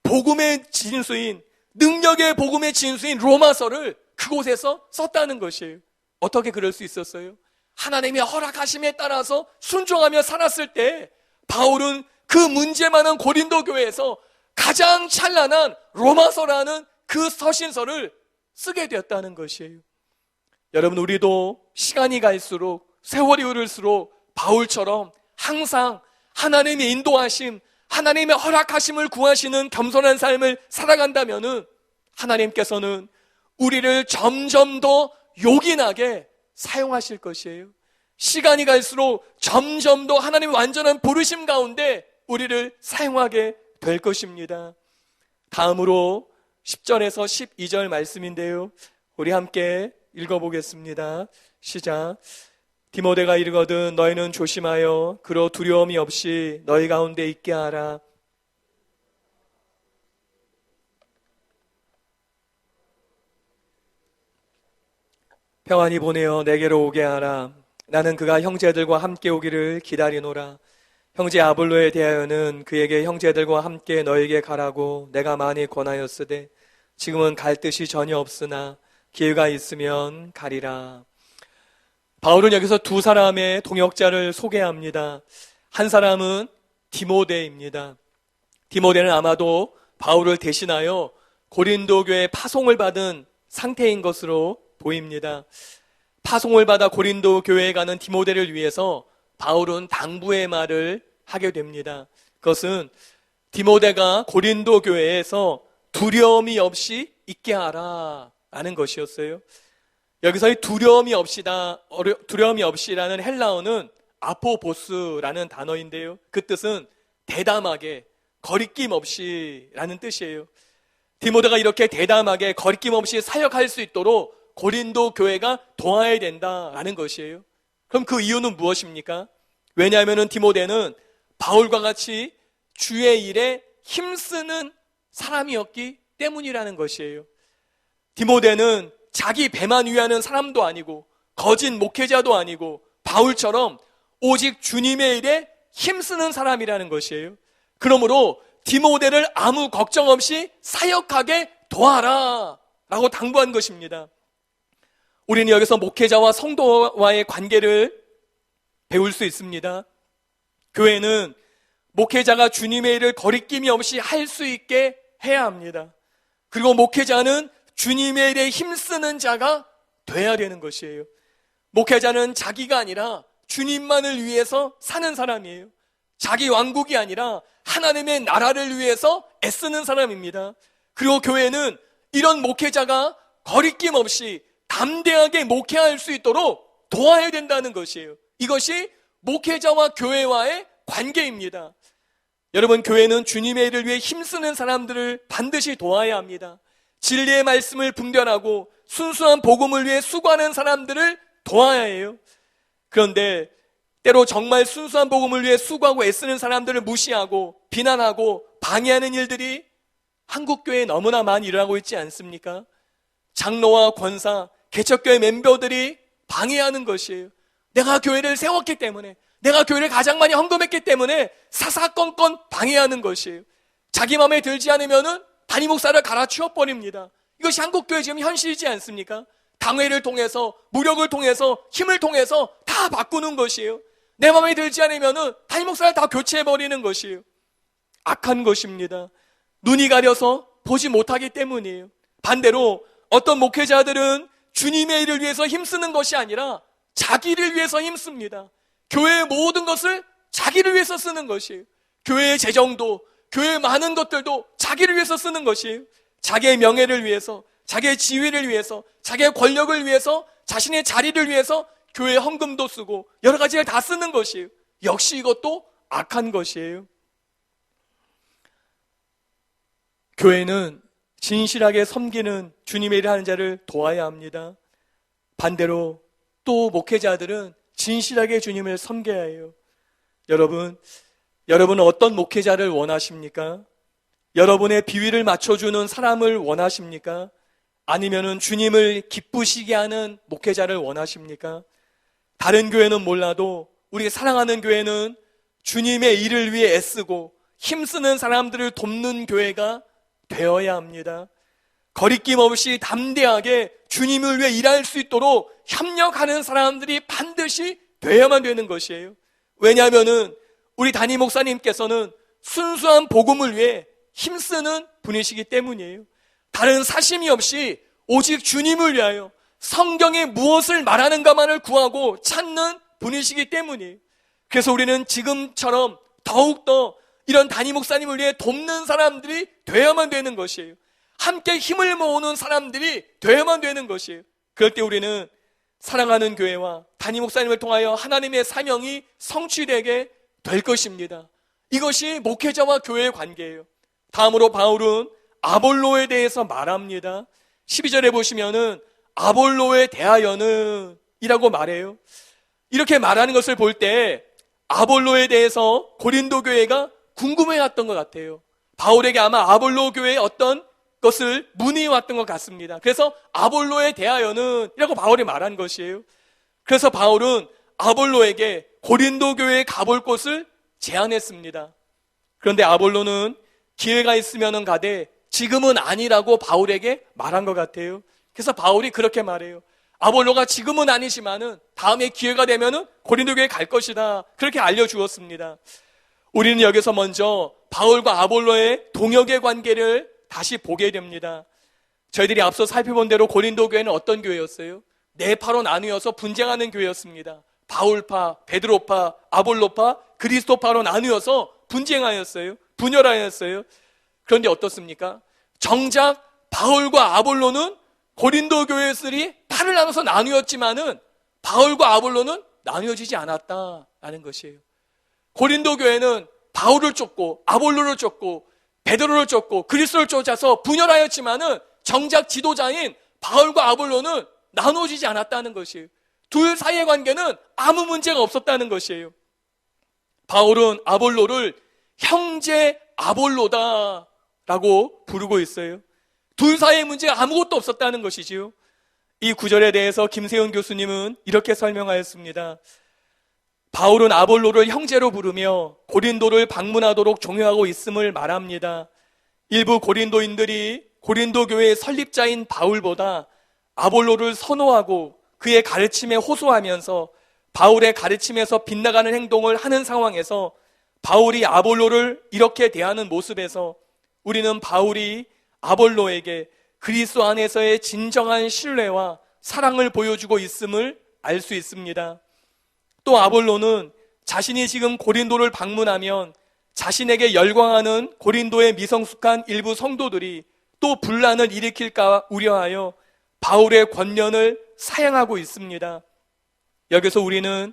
복음의 진수인, 능력의 복음의 진수인 로마서를 그곳에서 썼다는 것이에요. 어떻게 그럴 수 있었어요? 하나님의 허락하심에 따라서 순종하며 살았을 때 바울은 그 문제 많은 고린도 교회에서 가장 찬란한 로마서라는 그 서신서를 쓰게 되었다는 것이에요. 여러분, 우리도 시간이 갈수록, 세월이 흐를수록 바울처럼 항상 하나님의 인도하심, 하나님의 허락하심을 구하시는 겸손한 삶을 살아간다면은 하나님께서는 우리를 점점 더 요긴하게 사용하실 것이에요. 시간이 갈수록 점점 더 하나님의 완전한 부르심 가운데 우리를 사용하게 될 것입니다. 다음으로 10절에서 12절 말씀인데요, 우리 함께 읽어보겠습니다. 시작. 디모데가 이르거든 너희는 조심하여 그로 두려움이 없이 너희 가운데 있게 하라. 평안히 보내어 내게로 오게 하라. 나는 그가 형제들과 함께 오기를 기다리노라. 형제 아볼로에 대하여는 그에게 형제들과 함께 너에게 가라고 내가 많이 권하였으되 지금은 갈 뜻이 전혀 없으나 기회가 있으면 가리라. 바울은 여기서 두 사람의 동역자를 소개합니다. 한 사람은 디모데입니다. 디모데는 아마도 바울을 대신하여 고린도 교회에 파송을 받은 상태인 것으로 보입니다. 파송을 받아 고린도 교회에 가는 디모데를 위해서 바울은 당부의 말을 하게 됩니다. 그것은 디모데가 고린도 교회에서 두려움이 없이 있게 하라 라는 것이었어요. 여기서의 두려움이 없이라는 헬라어는 아포보스라는 단어인데요, 그 뜻은 대담하게, 거리낌 없이 라는 뜻이에요. 디모데가 이렇게 대담하게 거리낌 없이 사역할 수 있도록 고린도 교회가 도와야 된다라는 것이에요. 그럼 그 이유는 무엇입니까? 왜냐하면 디모데는 바울과 같이 주의 일에 힘쓰는 사람이었기 때문이라는 것이에요. 디모데는 자기 배만 위하는 사람도 아니고 거짓 목회자도 아니고 바울처럼 오직 주님의 일에 힘쓰는 사람이라는 것이에요. 그러므로 디모데를 아무 걱정 없이 사역하게 도와라 라고 당부한 것입니다. 우리는 여기서 목회자와 성도와의 관계를 배울 수 있습니다. 교회는 목회자가 주님의 일을 거리낌이 없이 할 수 있게 해야 합니다. 그리고 목회자는 주님의 일에 힘쓰는 자가 돼야 되는 것이에요. 목회자는 자기가 아니라 주님만을 위해서 사는 사람이에요. 자기 왕국이 아니라 하나님의 나라를 위해서 애쓰는 사람입니다. 그리고 교회는 이런 목회자가 거리낌 없이 담대하게 목회할 수 있도록 도와야 된다는 것이에요. 이것이 목회자와 교회와의 관계입니다. 여러분, 교회는 주님의 일을 위해 힘쓰는 사람들을 반드시 도와야 합니다. 진리의 말씀을 분별하고 순수한 복음을 위해 수고하는 사람들을 도와야 해요. 그런데 때로 정말 순수한 복음을 위해 수고하고 애쓰는 사람들을 무시하고 비난하고 방해하는 일들이 한국교회에 너무나 많이 일어나고 있지 않습니까? 장로와 권사, 개척교회 멤버들이 방해하는 것이에요. 내가 교회를 세웠기 때문에, 내가 교회를 가장 많이 헌금했기 때문에 사사건건 방해하는 것이에요. 자기 마음에 들지 않으면은 담임 목사를 갈아치워 버립니다. 이것이 한국교회 지금 현실이지 않습니까? 당회를 통해서, 무력을 통해서, 힘을 통해서 다 바꾸는 것이에요. 내 마음에 들지 않으면은 담임 목사를 다 교체해 버리는 것이에요. 악한 것입니다. 눈이 가려서 보지 못하기 때문이에요. 반대로 어떤 목회자들은 주님의 일을 위해서 힘쓰는 것이 아니라 자기를 위해서 힘씁니다. 교회의 모든 것을 자기를 위해서 쓰는 것이에요. 교회의 재정도, 교회의 많은 것들도 자기를 위해서 쓰는 것이에요. 자기의 명예를 위해서, 자기의 지위를 위해서, 자기의 권력을 위해서, 자신의 자리를 위해서 교회의 헌금도 쓰고 여러 가지를 다 쓰는 것이에요. 역시 이것도 악한 것이에요. 교회는 진실하게 섬기는 주님의 일을 하는 자를 도와야 합니다. 반대로 또 목회자들은 진실하게 주님을 섬겨야 해요. 여러분은 어떤 목회자를 원하십니까? 여러분의 비위를 맞춰주는 사람을 원하십니까? 아니면은 주님을 기쁘시게 하는 목회자를 원하십니까? 다른 교회는 몰라도 우리가 사랑하는 교회는 주님의 일을 위해 애쓰고 힘쓰는 사람들을 돕는 교회가 되어야 합니다. 거리낌 없이 담대하게 주님을 위해 일할 수 있도록 협력하는 사람들이 반드시 되어야만 되는 것이에요. 왜냐하면은 우리 담임 목사님께서는 순수한 복음을 위해 힘쓰는 분이시기 때문이에요. 다른 사심이 없이 오직 주님을 위하여 성경에 무엇을 말하는가만을 구하고 찾는 분이시기 때문이에요. 그래서 우리는 지금처럼 더욱더 이런 담임 목사님을 위해 돕는 사람들이 되어야만 되는 것이에요. 함께 힘을 모으는 사람들이 되어야만 되는 것이에요. 그럴 때 우리는 사랑하는 교회와 담임 목사님을 통하여 하나님의 사명이 성취되게 될 것입니다. 이것이 목회자와 교회의 관계예요. 다음으로 바울은 아볼로에 대해서 말합니다. 12절에 보시면은 아볼로에 대하여는 이라고 말해요. 이렇게 말하는 것을 볼 때 아볼로에 대해서 고린도 교회가 궁금해했던 것 같아요. 바울에게 아마 아볼로 교회의 어떤 것을 문의해왔던 것 같습니다. 그래서 아볼로에 대하여는 이라고 바울이 말한 것이에요. 그래서 바울은 아볼로에게 고린도 교회에 가볼 곳을 제안했습니다. 그런데 아볼로는 기회가 있으면 가되 지금은 아니라고 바울에게 말한 것 같아요. 그래서 바울이 그렇게 말해요. 아볼로가 지금은 아니지만은 다음에 기회가 되면은 고린도 교회에 갈 것이다. 그렇게 알려주었습니다. 우리는 여기서 먼저 바울과 아볼로의 동역의 관계를 다시 보게 됩니다. 저희들이 앞서 살펴본 대로 고린도 교회는 어떤 교회였어요? 네 파로 나누어서 분쟁하는 교회였습니다. 바울파, 베드로파, 아볼로파, 그리스도파로 나누어서 분쟁하였어요. 분열하였어요. 그런데 어떻습니까? 정작 바울과 아볼로는 고린도 교회들이 파를 나눠서 나누었지만은 바울과 아볼로는 나누어지지 않았다라는 것이에요. 고린도 교회는 바울을 쫓고 아볼로를 쫓고 베드로를 쫓고 그리스도를 쫓아서 분열하였지만은 정작 지도자인 바울과 아볼로는 나누어지지 않았다는 것이에요. 둘 사이의 관계는 아무 문제가 없었다는 것이에요. 바울은 아볼로를 형제 아볼로다라고 부르고 있어요. 둘 사이의 문제가 아무것도 없었다는 것이지요. 이 구절에 대해서 김세훈 교수님은 이렇게 설명하였습니다. 바울은 아볼로를 형제로 부르며 고린도를 방문하도록 종용하고 있음을 말합니다. 일부 고린도인들이 고린도 교회의 설립자인 바울보다 아볼로를 선호하고 그의 가르침에 호소하면서 바울의 가르침에서 빗나가는 행동을 하는 상황에서 바울이 아볼로를 이렇게 대하는 모습에서 우리는 바울이 아볼로에게 그리스도 안에서의 진정한 신뢰와 사랑을 보여주고 있음을 알 수 있습니다. 또 아볼로는 자신이 지금 고린도를 방문하면 자신에게 열광하는 고린도의 미성숙한 일부 성도들이 또 분란을 일으킬까 우려하여 바울의 권면을 사양하고 있습니다. 여기서 우리는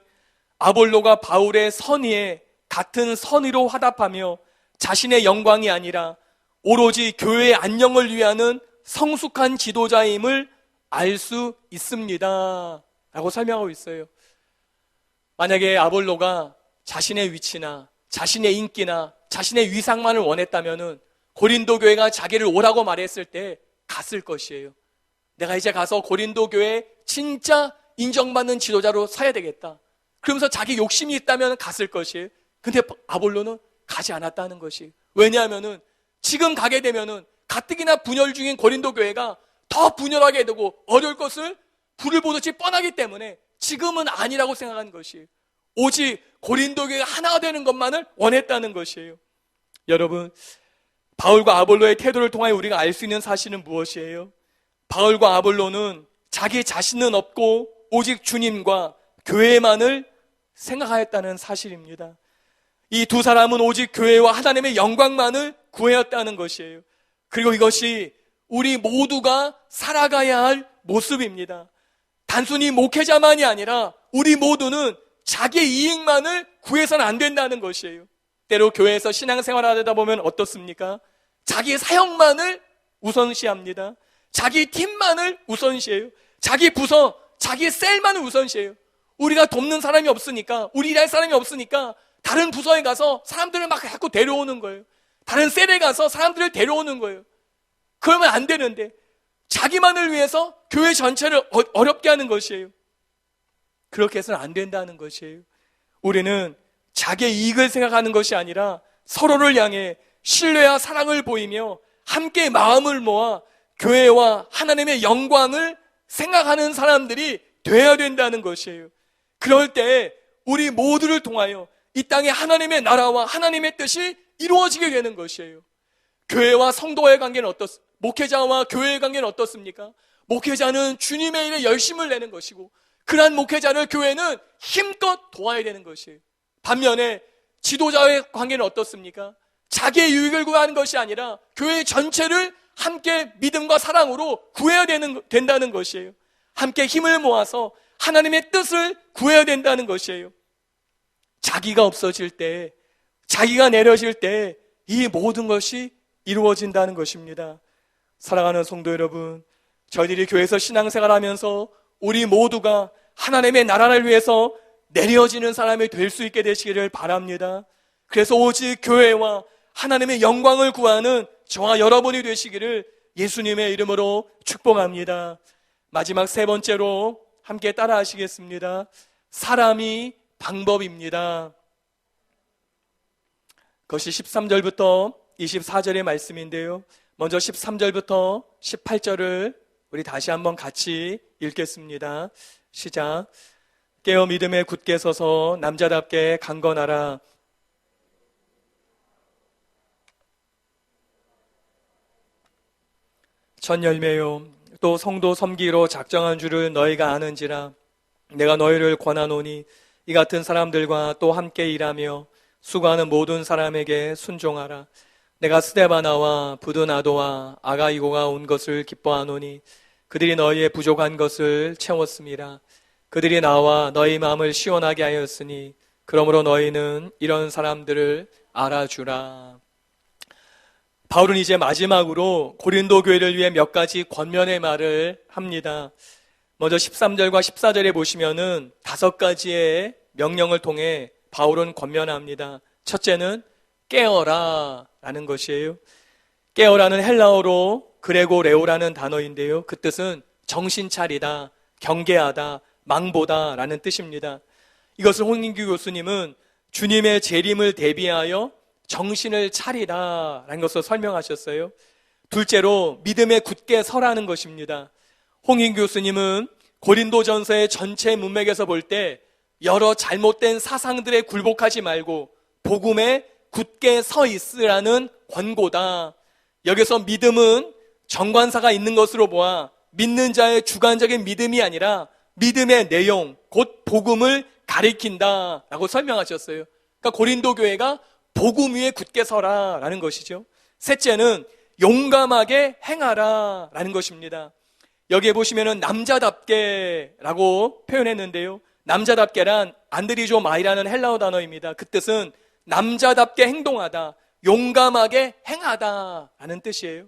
아볼로가 바울의 선의에 같은 선의로 화답하며 자신의 영광이 아니라 오로지 교회의 안녕을 위하는 성숙한 지도자임을 알 수 있습니다 라고 설명하고 있어요. 만약에 아볼로가 자신의 위치나 자신의 인기나 자신의 위상만을 원했다면 고린도 교회가 자기를 오라고 말했을 때 갔을 것이에요. 내가 이제 가서 고린도 교회 진짜 인정받는 지도자로 서야 되겠다. 그러면서 자기 욕심이 있다면 갔을 것이에요. 근데 아볼로는 가지 않았다는 것이. 왜냐하면은 지금 가게 되면은 가뜩이나 분열 중인 고린도 교회가 더 분열하게 되고 어려울 것을 불을 보듯이 뻔하기 때문에 지금은 아니라고 생각한 것이에요. 오직 고린도 교회가 하나가 되는 것만을 원했다는 것이에요. 여러분, 바울과 아볼로의 태도를 통하여 우리가 알 수 있는 사실은 무엇이에요? 바울과 아볼로는 자기 자신은 없고 오직 주님과 교회만을 생각하였다는 사실입니다. 이 두 사람은 오직 교회와 하나님의 영광만을 구하였다는 것이에요. 그리고 이것이 우리 모두가 살아가야 할 모습입니다. 단순히 목회자만이 아니라 우리 모두는 자기의 이익만을 구해서는 안 된다는 것이에요. 때로 교회에서 신앙생활을 하다 보면 어떻습니까? 자기 사역만을 우선시합니다. 자기 팀만을 우선시해요. 자기 부서, 자기 셀만을 우선시해요. 우리가 돕는 사람이 없으니까, 우리 일할 사람이 없으니까 다른 부서에 가서 사람들을 막 자꾸 데려오는 거예요. 다른 셀에 가서 사람들을 데려오는 거예요. 그러면 안 되는데 자기만을 위해서 교회 전체를 어렵게 하는 것이에요. 그렇게 해서는 안 된다는 것이에요. 우리는 자기의 이익을 생각하는 것이 아니라 서로를 향해 신뢰와 사랑을 보이며 함께 마음을 모아 교회와 하나님의 영광을 생각하는 사람들이 되어야 된다는 것이에요. 그럴 때 우리 모두를 통하여 이 땅에 하나님의 나라와 하나님의 뜻이 이루어지게 되는 것이에요. 교회와 성도와의 관계는 목회자와 교회의 관계는 어떻습니까? 목회자는 주님의 일에 열심을 내는 것이고 그러한 목회자를 교회는 힘껏 도와야 되는 것이에요. 반면에 지도자의 관계는 어떻습니까? 자기의 유익을 구하는 것이 아니라 교회 전체를 함께 믿음과 사랑으로 구해야 된다는 것이에요. 함께 힘을 모아서 하나님의 뜻을 구해야 된다는 것이에요. 자기가 없어질 때, 자기가 내려질 때 이 모든 것이 이루어진다는 것입니다. 사랑하는 성도 여러분, 저희들이 교회에서 신앙생활하면서 우리 모두가 하나님의 나라를 위해서 내려지는 사람이 될 수 있게 되시기를 바랍니다. 그래서 오직 교회와 하나님의 영광을 구하는 저와 여러분이 되시기를 예수님의 이름으로 축복합니다. 마지막 세 번째로 함께 따라 하시겠습니다. 사람이 방법입니다. 그것이 13절부터 24절의 말씀인데요. 먼저 13절부터 18절을 우리 다시 한번 같이 읽겠습니다. 시작. 깨어 믿음에 굳게 서서 남자답게 강건하라. 첫 열매요. 또 성도 섬기로 작정한 줄을 너희가 아는지라. 내가 너희를 권하노니 이 같은 사람들과 또 함께 일하며 수고하는 모든 사람에게 순종하라. 내가 스데바나와 부드나도와 아가이고가 온 것을 기뻐하노니 그들이 너희의 부족한 것을 채웠음이라. 그들이 나와 너희 마음을 시원하게 하였으니 그러므로 너희는 이런 사람들을 알아주라. 바울은 이제 마지막으로 고린도 교회를 위해 몇 가지 권면의 말을 합니다. 먼저 13절과 14절에 보시면은 5가지의 명령을 통해 바울은 권면합니다. 첫째는 깨어라 라는 것이에요. 깨어라는 헬라어로 그레고 레오라는 단어인데요. 그 뜻은 정신 차리다, 경계하다, 망보다 라는 뜻입니다. 이것을 홍인규 교수님은 주님의 재림을 대비하여 정신을 차리다 라는 것을 설명하셨어요. 둘째로 믿음에 굳게 서라는 것입니다. 홍인규 교수님은 고린도전서의 전체 문맥에서 볼 때 여러 잘못된 사상들에 굴복하지 말고 복음에 굳게 서 있으라는 권고다. 여기서 믿음은 정관사가 있는 것으로 보아 믿는 자의 주관적인 믿음이 아니라 믿음의 내용, 곧 복음을 가리킨다 라고 설명하셨어요. 그러니까 고린도 교회가 복음 위에 굳게 서라 라는 것이죠. 셋째는 용감하게 행하라 라는 것입니다. 여기에 보시면은 남자답게 라고 표현했는데요. 남자답게란 안드리조 마이라는 헬라어 단어입니다. 그 뜻은 남자답게 행동하다, 용감하게 행하다 라는 뜻이에요.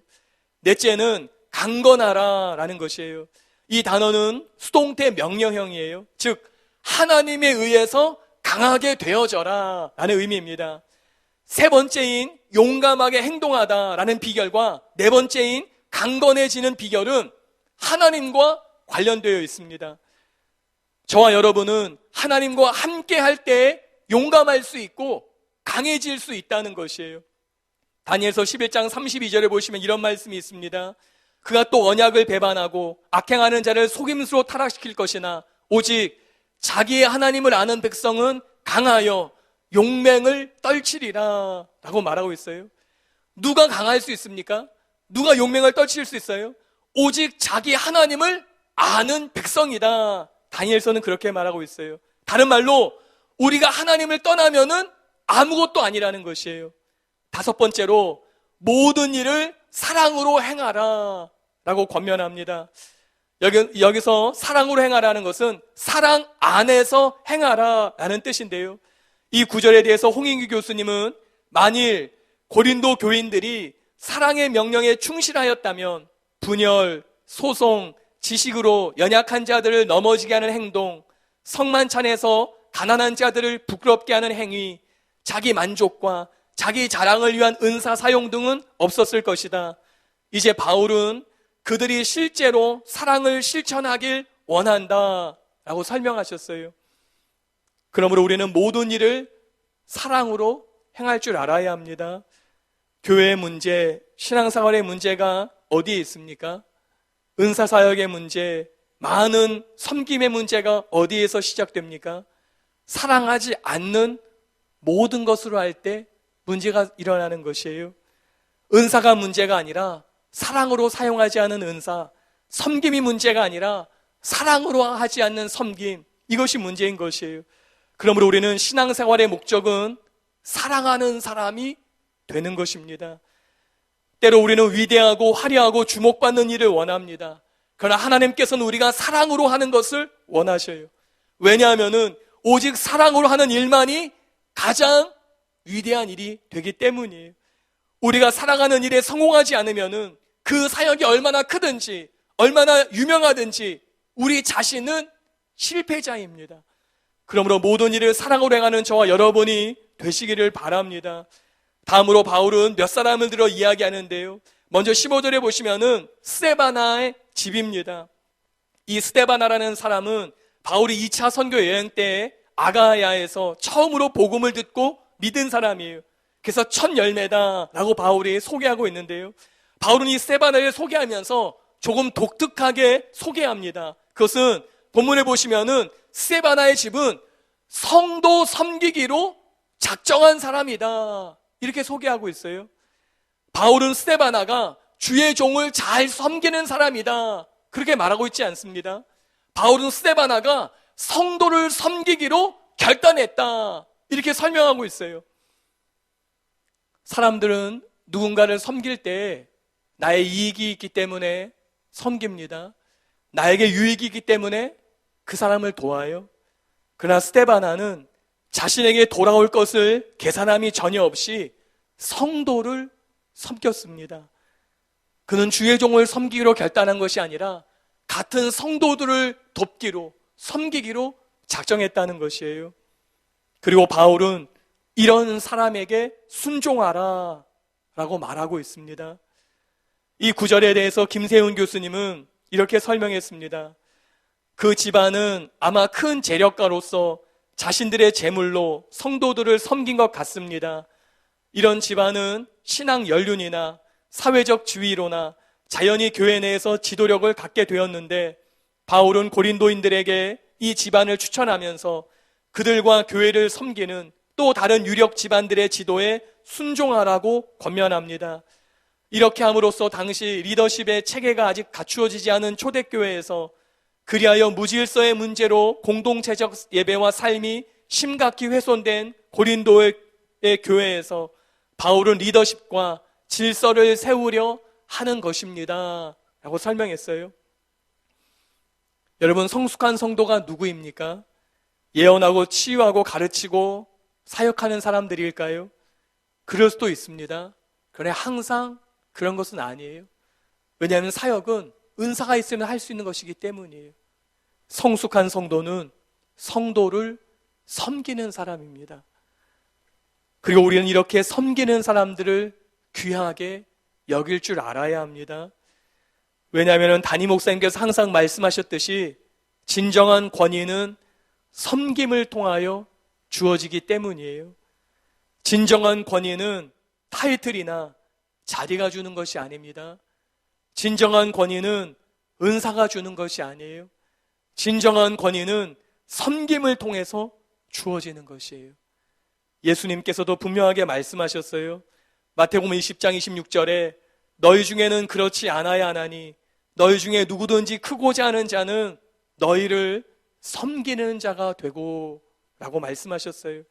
넷째는 강건하라 라는 것이에요. 이 단어는 수동태 명령형이에요. 즉 하나님에 의해서 강하게 되어져라 라는 의미입니다. 세 번째인 용감하게 행동하다 라는 비결과 네 번째인 강건해지는 비결은 하나님과 관련되어 있습니다. 저와 여러분은 하나님과 함께 할 때 용감할 수 있고 강해질 수 있다는 것이에요. 다니엘서 11장 32절에 보시면 이런 말씀이 있습니다. 그가 또 언약을 배반하고 악행하는 자를 속임수로 타락시킬 것이나 오직 자기의 하나님을 아는 백성은 강하여 용맹을 떨치리라 라고 말하고 있어요. 누가 강할 수 있습니까? 누가 용맹을 떨칠 수 있어요? 오직 자기 하나님을 아는 백성이다. 다니엘서는 그렇게 말하고 있어요. 다른 말로 우리가 하나님을 떠나면은 아무것도 아니라는 것이에요. 다섯 번째로 모든 일을 사랑으로 행하라 라고 권면합니다. 여기서 사랑으로 행하라는 것은 사랑 안에서 행하라 라는 뜻인데요. 이 구절에 대해서 홍인규 교수님은 만일 고린도 교인들이 사랑의 명령에 충실하였다면 분열, 소송, 지식으로 연약한 자들을 넘어지게 하는 행동, 성만찬에서 가난한 자들을 부끄럽게 하는 행위, 자기 만족과 자기 자랑을 위한 은사 사용 등은 없었을 것이다. 이제 바울은 그들이 실제로 사랑을 실천하길 원한다 라고 설명하셨어요. 그러므로 우리는 모든 일을 사랑으로 행할 줄 알아야 합니다. 교회의 문제, 신앙생활의 문제가 어디에 있습니까? 은사사역의 문제, 많은 섬김의 문제가 어디에서 시작됩니까? 사랑하지 않는 모든 것으로 할 때 문제가 일어나는 것이에요. 은사가 문제가 아니라 사랑으로 사용하지 않은 은사, 섬김이 문제가 아니라 사랑으로 하지 않는 섬김, 이것이 문제인 것이에요. 그러므로 우리는 신앙생활의 목적은 사랑하는 사람이 되는 것입니다. 때로 우리는 위대하고 화려하고 주목받는 일을 원합니다. 그러나 하나님께서는 우리가 사랑으로 하는 것을 원하셔요. 왜냐하면 오직 사랑으로 하는 일만이 가장 위대한 일이 되기 때문이에요. 우리가 사랑하는 일에 성공하지 않으면 그 사역이 얼마나 크든지 얼마나 유명하든지 우리 자신은 실패자입니다. 그러므로 모든 일을 사랑으로 행하는 저와 여러분이 되시기를 바랍니다. 다음으로 바울은 몇 사람을 들어 이야기하는데요. 먼저 15절에 보시면은 스데바나의 집입니다. 이 스데바나라는 사람은 바울이 2차 선교 여행 때 아가야에서 처음으로 복음을 듣고 믿은 사람이에요. 그래서 첫 열매다라고 바울이 소개하고 있는데요. 바울은 이 스데바나를 소개하면서 조금 독특하게 소개합니다. 그것은 본문에 보시면은 스데바나의 집은 성도 섬기기로 작정한 사람이다, 이렇게 소개하고 있어요. 바울은 스데바나가 주의 종을 잘 섬기는 사람이다, 그렇게 말하고 있지 않습니다. 바울은 스데바나가 성도를 섬기기로 결단했다, 이렇게 설명하고 있어요. 사람들은 누군가를 섬길 때 나의 이익이 있기 때문에 섬깁니다. 나에게 유익이 있기 때문에 그 사람을 도와요. 그러나 스데바나는 자신에게 돌아올 것을 계산함이 전혀 없이 성도를 섬겼습니다. 그는 주의 종을 섬기기로 결단한 것이 아니라 같은 성도들을 돕기로, 섬기기로 작정했다는 것이에요. 그리고 바울은 이런 사람에게 순종하라 라고 말하고 있습니다. 이 구절에 대해서 김세훈 교수님은 이렇게 설명했습니다. 그 집안은 아마 큰 재력가로서 자신들의 재물로 성도들을 섬긴 것 같습니다. 이런 집안은 신앙 연륜이나 사회적 지위로나 자연히 교회 내에서 지도력을 갖게 되었는데, 바울은 고린도인들에게 이 집안을 추천하면서 그들과 교회를 섬기는 또 다른 유력 집안들의 지도에 순종하라고 권면합니다. 이렇게 함으로써 당시 리더십의 체계가 아직 갖추어지지 않은 초대교회에서 그리하여 무질서의 문제로 공동체적 예배와 삶이 심각히 훼손된 고린도의 교회에서 바울은 리더십과 질서를 세우려 하는 것입니다 라고 설명했어요. 여러분, 성숙한 성도가 누구입니까? 예언하고 치유하고 가르치고 사역하는 사람들일까요? 그럴 수도 있습니다. 그러나 항상 그런 것은 아니에요. 왜냐하면 사역은 은사가 있으면 할 수 있는 것이기 때문이에요. 성숙한 성도는 성도를 섬기는 사람입니다. 그리고 우리는 이렇게 섬기는 사람들을 귀하게 여길 줄 알아야 합니다. 왜냐하면 담임 목사님께서 항상 말씀하셨듯이 진정한 권위는 섬김을 통하여 주어지기 때문이에요. 진정한 권위는 타이틀이나 자리가 주는 것이 아닙니다. 진정한 권위는 은사가 주는 것이 아니에요. 진정한 권위는 섬김을 통해서 주어지는 것이에요. 예수님께서도 분명하게 말씀하셨어요. 마태복음 20장 26절에 너희 중에는 그렇지 않아야 하나니 너희 중에 누구든지 크고자 하는 자는 너희를 섬기는 자가 되고 라고 말씀하셨어요.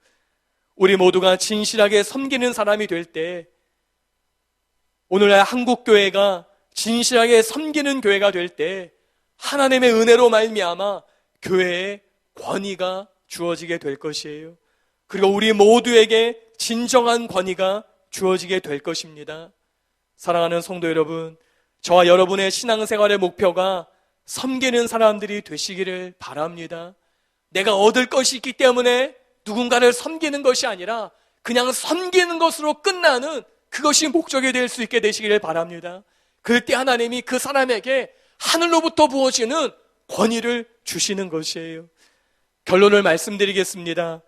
우리 모두가 진실하게 섬기는 사람이 될 때, 오늘날 한국교회가 진실하게 섬기는 교회가 될 때 하나님의 은혜로 말미암아 교회에 권위가 주어지게 될 것이에요. 그리고 우리 모두에게 진정한 권위가 주어지게 될 것입니다. 사랑하는 성도 여러분, 저와 여러분의 신앙생활의 목표가 섬기는 사람들이 되시기를 바랍니다. 내가 얻을 것이 있기 때문에 누군가를 섬기는 것이 아니라 그냥 섬기는 것으로 끝나는 그것이 목적이 될 수 있게 되시기를 바랍니다. 그럴 때 하나님이 그 사람에게 하늘로부터 부어지는 권위를 주시는 것이에요. 결론을 말씀드리겠습니다.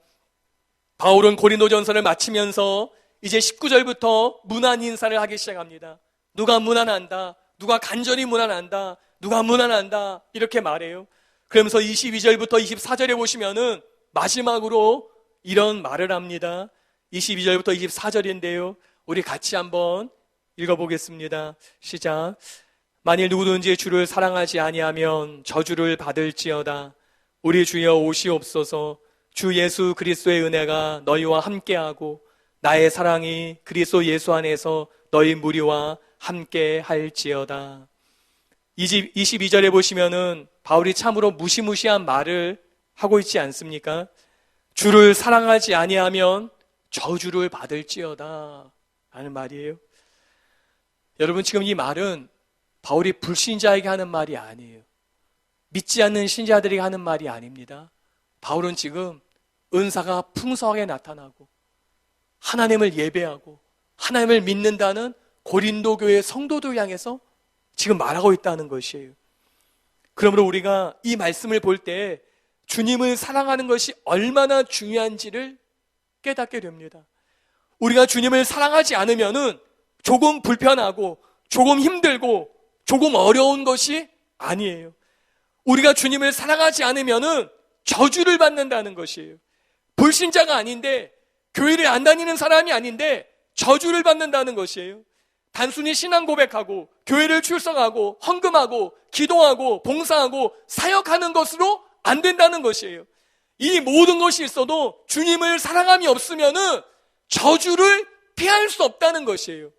바울은 고린도전서를 마치면서 이제 19절부터 문안 인사를 하기 시작합니다. 누가 문안한다, 누가 간절히 문안한다, 누가 문안한다 이렇게 말해요. 그러면서 22절부터 24절에 보시면은 마지막으로 이런 말을 합니다. 22절부터 24절인데요. 우리 같이 한번 읽어보겠습니다. 시작. 만일 누구든지 주를 사랑하지 아니하면 저주를 받을지어다. 우리 주여 오시옵소서. 주 예수 그리스도의 은혜가 너희와 함께하고 나의 사랑이 그리스도 예수 안에서 너희 무리와 함께 할지어다. 22절에 보시면은 바울이 참으로 무시무시한 말을 하고 있지 않습니까? 주를 사랑하지 아니하면 저주를 받을지어다 라는 말이에요. 여러분, 지금 이 말은 바울이 불신자에게 하는 말이 아니에요. 믿지 않는 신자들에게 하는 말이 아닙니다. 바울은 지금 은사가 풍성하게 나타나고 하나님을 예배하고 하나님을 믿는다는 고린도 교회 성도들 향해서 지금 말하고 있다는 것이에요. 그러므로 우리가 이 말씀을 볼 때 주님을 사랑하는 것이 얼마나 중요한지를 깨닫게 됩니다. 우리가 주님을 사랑하지 않으면은 조금 불편하고 조금 힘들고 조금 어려운 것이 아니에요. 우리가 주님을 사랑하지 않으면은 저주를 받는다는 것이에요. 불신자가 아닌데, 교회를 안 다니는 사람이 아닌데 저주를 받는다는 것이에요. 단순히 신앙 고백하고 교회를 출석하고 헌금하고 기도하고 봉사하고 사역하는 것으로 안 된다는 것이에요. 이 모든 것이 있어도 주님을 사랑함이 없으면은 저주를 피할 수 없다는 것이에요.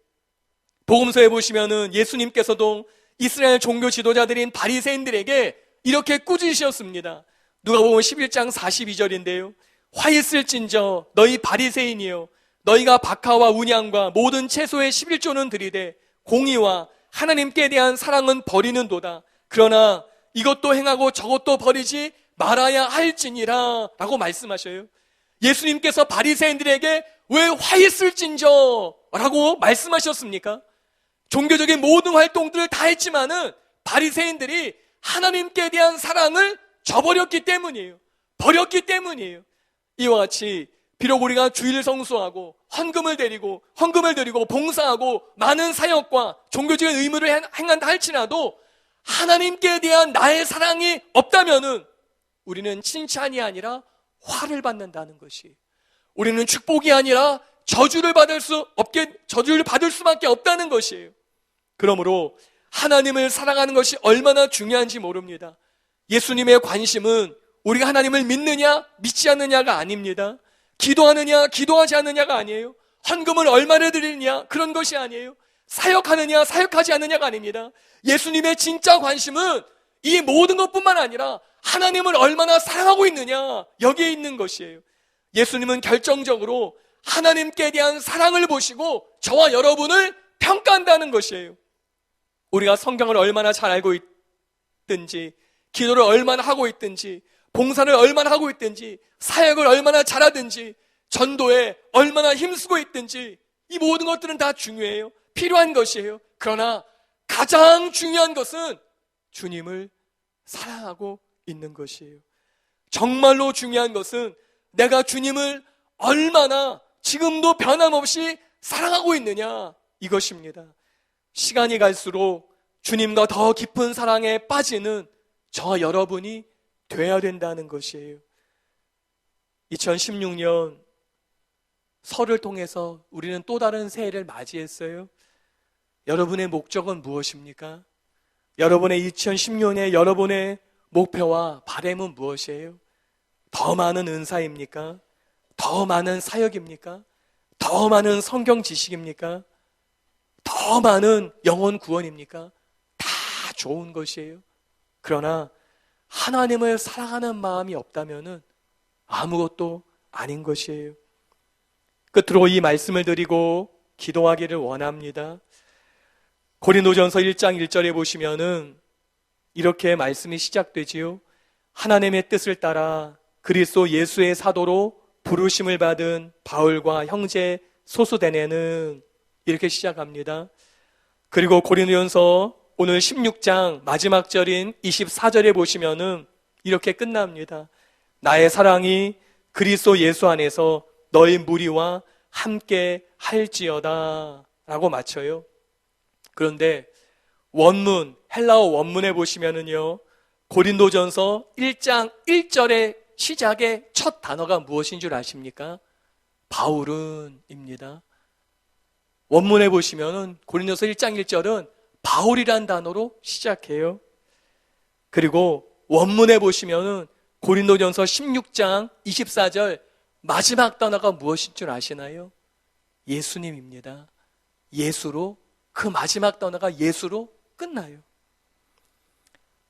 복음서에 보시면은 예수님께서도 이스라엘 종교 지도자들인 바리새인들에게 이렇게 꾸짖으셨습니다. 누가복음 11장 42절인데요. 화 있을진저 너희 바리새인이요, 너희가 박하와 운양과 모든 채소의 11조는 드리되 공의와 하나님께 대한 사랑은 버리는도다. 그러나 이것도 행하고 저것도 버리지 말아야 할지니라 라고 말씀하셔요. 예수님께서 바리새인들에게 왜 화 있을진저 라고 말씀하셨습니까? 종교적인 모든 활동들을 다 했지만은 바리새인들이 하나님께 대한 사랑을 저버렸기 때문이에요. 버렸기 때문이에요. 이와 같이 비록 우리가 주일 성수하고 헌금을 드리고 봉사하고 많은 사역과 종교적인 의무를 행한다 할지라도 하나님께 대한 나의 사랑이 없다면은 우리는 칭찬이 아니라 화를 받는다는 것이, 우리는 축복이 아니라 저주를 받을 수밖에 없다는 것이에요. 그러므로 하나님을 사랑하는 것이 얼마나 중요한지 모릅니다. 예수님의 관심은 우리가 하나님을 믿느냐 믿지 않느냐가 아닙니다. 기도하느냐 기도하지 않느냐가 아니에요. 헌금을 얼마나 드리느냐 그런 것이 아니에요. 사역하느냐 사역하지 않느냐가 아닙니다. 예수님의 진짜 관심은 이 모든 것뿐만 아니라 하나님을 얼마나 사랑하고 있느냐, 여기에 있는 것이에요. 예수님은 결정적으로 하나님께 대한 사랑을 보시고 저와 여러분을 평가한다는 것이에요. 우리가 성경을 얼마나 잘 알고 있든지, 기도를 얼마나 하고 있든지, 봉사를 얼마나 하고 있든지, 사역을 얼마나 잘하든지, 전도에 얼마나 힘쓰고 있든지, 이 모든 것들은 다 중요해요. 필요한 것이에요. 그러나 가장 중요한 것은 주님을 사랑하고 있는 것이에요. 정말로 중요한 것은 내가 주님을 얼마나 지금도 변함없이 사랑하고 있느냐, 이것입니다. 시간이 갈수록 주님과 더 깊은 사랑에 빠지는 저와 여러분이 돼야 된다는 것이에요. 2016년 설을 통해서 우리는 또 다른 새해를 맞이했어요. 여러분의 목적은 무엇입니까? 여러분의 2016년에 여러분의 목표와 바람은 무엇이에요? 더 많은 은사입니까? 더 많은 사역입니까? 더 많은 성경 지식입니까? 더 많은 영혼 구원입니까? 다 좋은 것이에요. 그러나 하나님을 사랑하는 마음이 없다면 아무것도 아닌 것이에요. 끝으로 이 말씀을 드리고 기도하기를 원합니다. 고린도전서 1장 1절에 보시면은 이렇게 말씀이 시작되지요. 하나님의 뜻을 따라 그리스도 예수의 사도로 부르심을 받은 바울과 형제 소수대네는, 이렇게 시작합니다. 그리고 고린도전서 오늘 16장 마지막 절인 24절에 보시면은 이렇게 끝납니다. 나의 사랑이 그리스도 예수 안에서 너희 무리와 함께 할지어다 라고 맞춰요. 그런데 원문, 헬라어 원문에 보시면은요, 고린도전서 1장 1절의 시작의 첫 단어가 무엇인 줄 아십니까? 바울은입니다. 원문에 보시면은 고린도서 1장 1절은 바울이란 단어로 시작해요. 그리고 원문에 보시면은 고린도전서 16장 24절 마지막 단어가 무엇인 줄 아시나요? 예수님입니다. 예수로, 그 마지막 단어가 예수로 끝나요.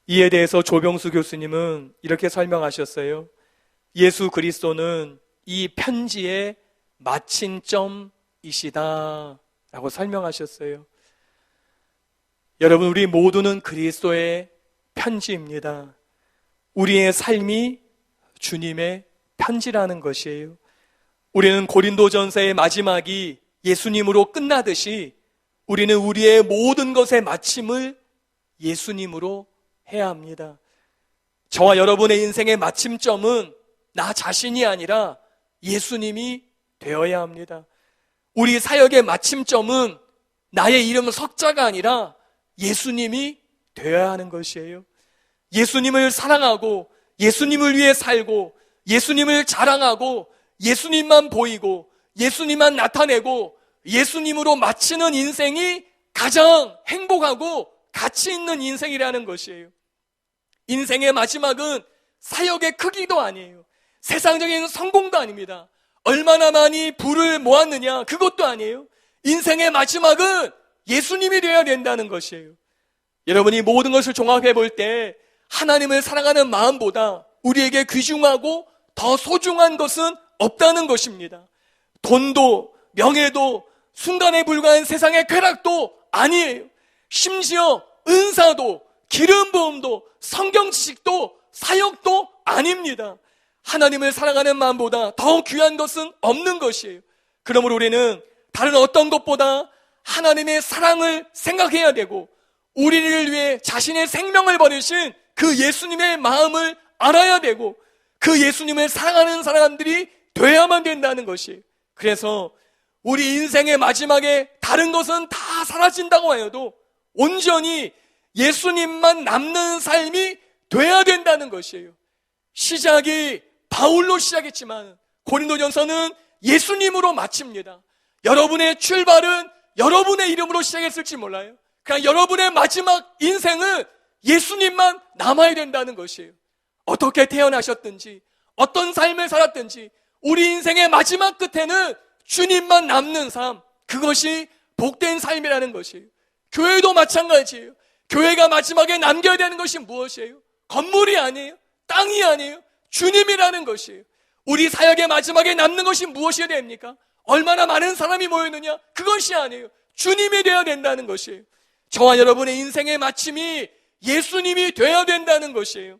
이에 대해서 조병수 교수님은 이렇게 설명하셨어요. 예수 그리스도는 이 편지의 마침점이시다 라고 설명하셨어요. 여러분, 우리 모두는 그리스도의 편지입니다. 우리의 삶이 주님의 편지라는 것이에요. 우리는 고린도전서의 마지막이 예수님으로 끝나듯이 우리는 우리의 모든 것의 마침을 예수님으로 해야 합니다. 저와 여러분의 인생의 마침점은 나 자신이 아니라 예수님이 되어야 합니다. 우리 사역의 마침점은 나의 이름 석자가 아니라 예수님이 되어야 하는 것이에요. 예수님을 사랑하고 예수님을 위해 살고 예수님을 자랑하고 예수님만 보이고 예수님만 나타내고 예수님으로 마치는 인생이 가장 행복하고 가치 있는 인생이라는 것이에요. 인생의 마지막은 사역의 크기도 아니에요. 세상적인 성공도 아닙니다. 얼마나 많이 부를 모았느냐, 그것도 아니에요. 인생의 마지막은 예수님이 되어야 된다는 것이에요. 여러분이 모든 것을 종합해 볼 때 하나님을 사랑하는 마음보다 우리에게 귀중하고 더 소중한 것은 없다는 것입니다. 돈도 명예도 순간에 불과한 세상의 쾌락도 아니에요. 심지어 은사도 기름 부음도 성경 지식도 사역도 아닙니다. 하나님을 사랑하는 마음보다 더 귀한 것은 없는 것이에요. 그러므로 우리는 다른 어떤 것보다 하나님의 사랑을 생각해야 되고 우리를 위해 자신의 생명을 버리신 그 예수님의 마음을 알아야 되고 그 예수님을 사랑하는 사람들이 돼야만 된다는 것이. 그래서 우리 인생의 마지막에 다른 것은 다 사라진다고 해도 온전히 예수님만 남는 삶이 돼야 된다는 것이에요. 시작이 바울로 시작했지만 고린도전서는 예수님으로 마칩니다. 여러분의 출발은 여러분의 이름으로 시작했을지 몰라요. 그냥 여러분의 마지막 인생은 예수님만 남아야 된다는 것이에요. 어떻게 태어나셨든지 어떤 삶을 살았든지 우리 인생의 마지막 끝에는 주님만 남는 삶, 그것이 복된 삶이라는 것이에요. 교회도 마찬가지예요. 교회가 마지막에 남겨야 되는 것이 무엇이에요? 건물이 아니에요. 땅이 아니에요. 주님이라는 것이에요. 우리 사역의 마지막에 남는 것이 무엇이 됩니까? 얼마나 많은 사람이 모였느냐? 그것이 아니에요. 주님이 되어야 된다는 것이에요. 저와 여러분의 인생의 마침이 예수님이 되어야 된다는 것이에요.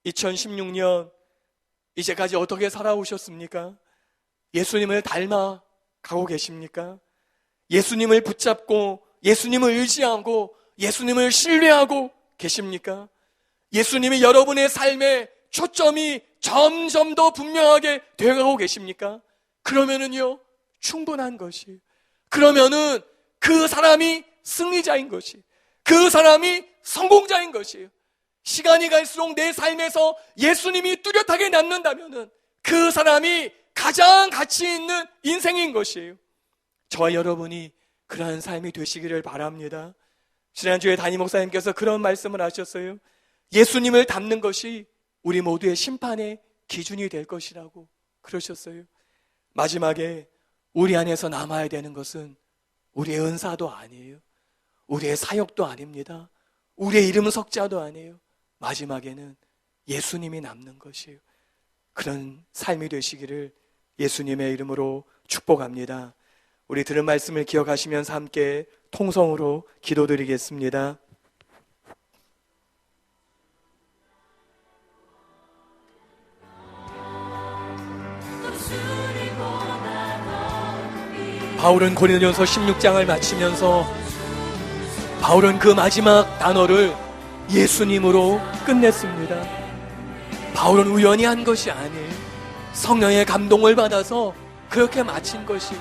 2016년 이제까지 어떻게 살아오셨습니까? 예수님을 닮아 가고 계십니까? 예수님을 붙잡고 예수님을 의지하고 예수님을 신뢰하고 계십니까? 예수님이 여러분의 삶의 초점이 점점 더 분명하게 되어가고 계십니까? 그러면은요, 충분한 것이에요. 그러면은 그 사람이 승리자인 것이, 그 사람이 성공자인 것이에요. 시간이 갈수록 내 삶에서 예수님이 뚜렷하게 남는다면은 그 사람이 가장 가치 있는 인생인 것이에요. 저와 여러분이 그러한 삶이 되시기를 바랍니다. 지난주에 담임 목사님께서 그런 말씀을 하셨어요. 예수님을 닮는 것이 우리 모두의 심판의 기준이 될 것이라고 그러셨어요. 마지막에 우리 안에서 남아야 되는 것은 우리의 은사도 아니에요. 우리의 사역도 아닙니다. 우리의 이름 석자도 아니에요. 마지막에는 예수님이 남는 것이에요. 그런 삶이 되시기를 예수님의 이름으로 축복합니다. 우리 들은 말씀을 기억하시면서 함께 통성으로 기도드리겠습니다. 바울은 고린도전서 16장을 마치면서 바울은 그 마지막 단어를 예수님으로 끝냈습니다. 바울은 우연히 한 것이 아니에요. 성령의 감동을 받아서 그렇게 마친 것이.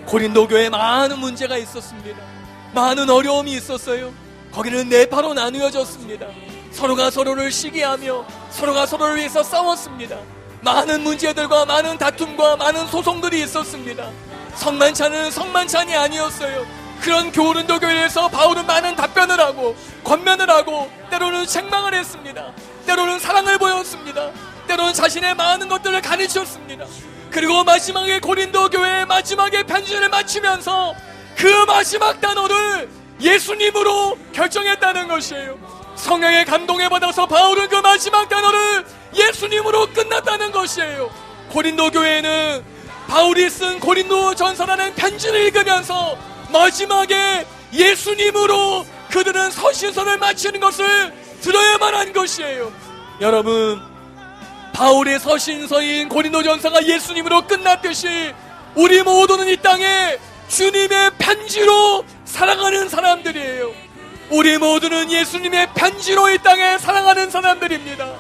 고린도 교회에 많은 문제가 있었습니다. 많은 어려움이 있었어요. 거기는 네파로 나누어졌습니다. 서로가 서로를 시기하며 서로가 서로를 위해서 싸웠습니다. 많은 문제들과 많은 다툼과 많은 소송들이 있었습니다. 성만찬은 성만찬이 아니었어요. 그런 고린도 교회에서 바울은 많은 답변을 하고 권면을 하고 때로는 책망을 했습니다. 때로는 사랑을 보였습니다. 때로는 자신의 많은 것들을 가르쳤습니다. 그리고 마지막에 고린도 교회의 마지막에 편지를 마치면서 그 마지막 단어를 예수님으로 결정했다는 것이에요. 성령의 감동에 받아서 바울은 그 마지막 단어를 예수님으로 끝났다는 것이에요. 고린도 교회는 바울이 쓴 고린도전서라는 편지를 읽으면서 마지막에 예수님으로 그들은 서신서를 마치는 것을 들어야만 한 것이에요. 여러분, 바울의 서신서인 고린도전서가 예수님으로 끝났듯이 우리 모두는 이 땅에 주님의 편지로 살아가는 사람들이에요. 우리 모두는 예수님의 편지로 이 땅에 살아가는 사람들입니다.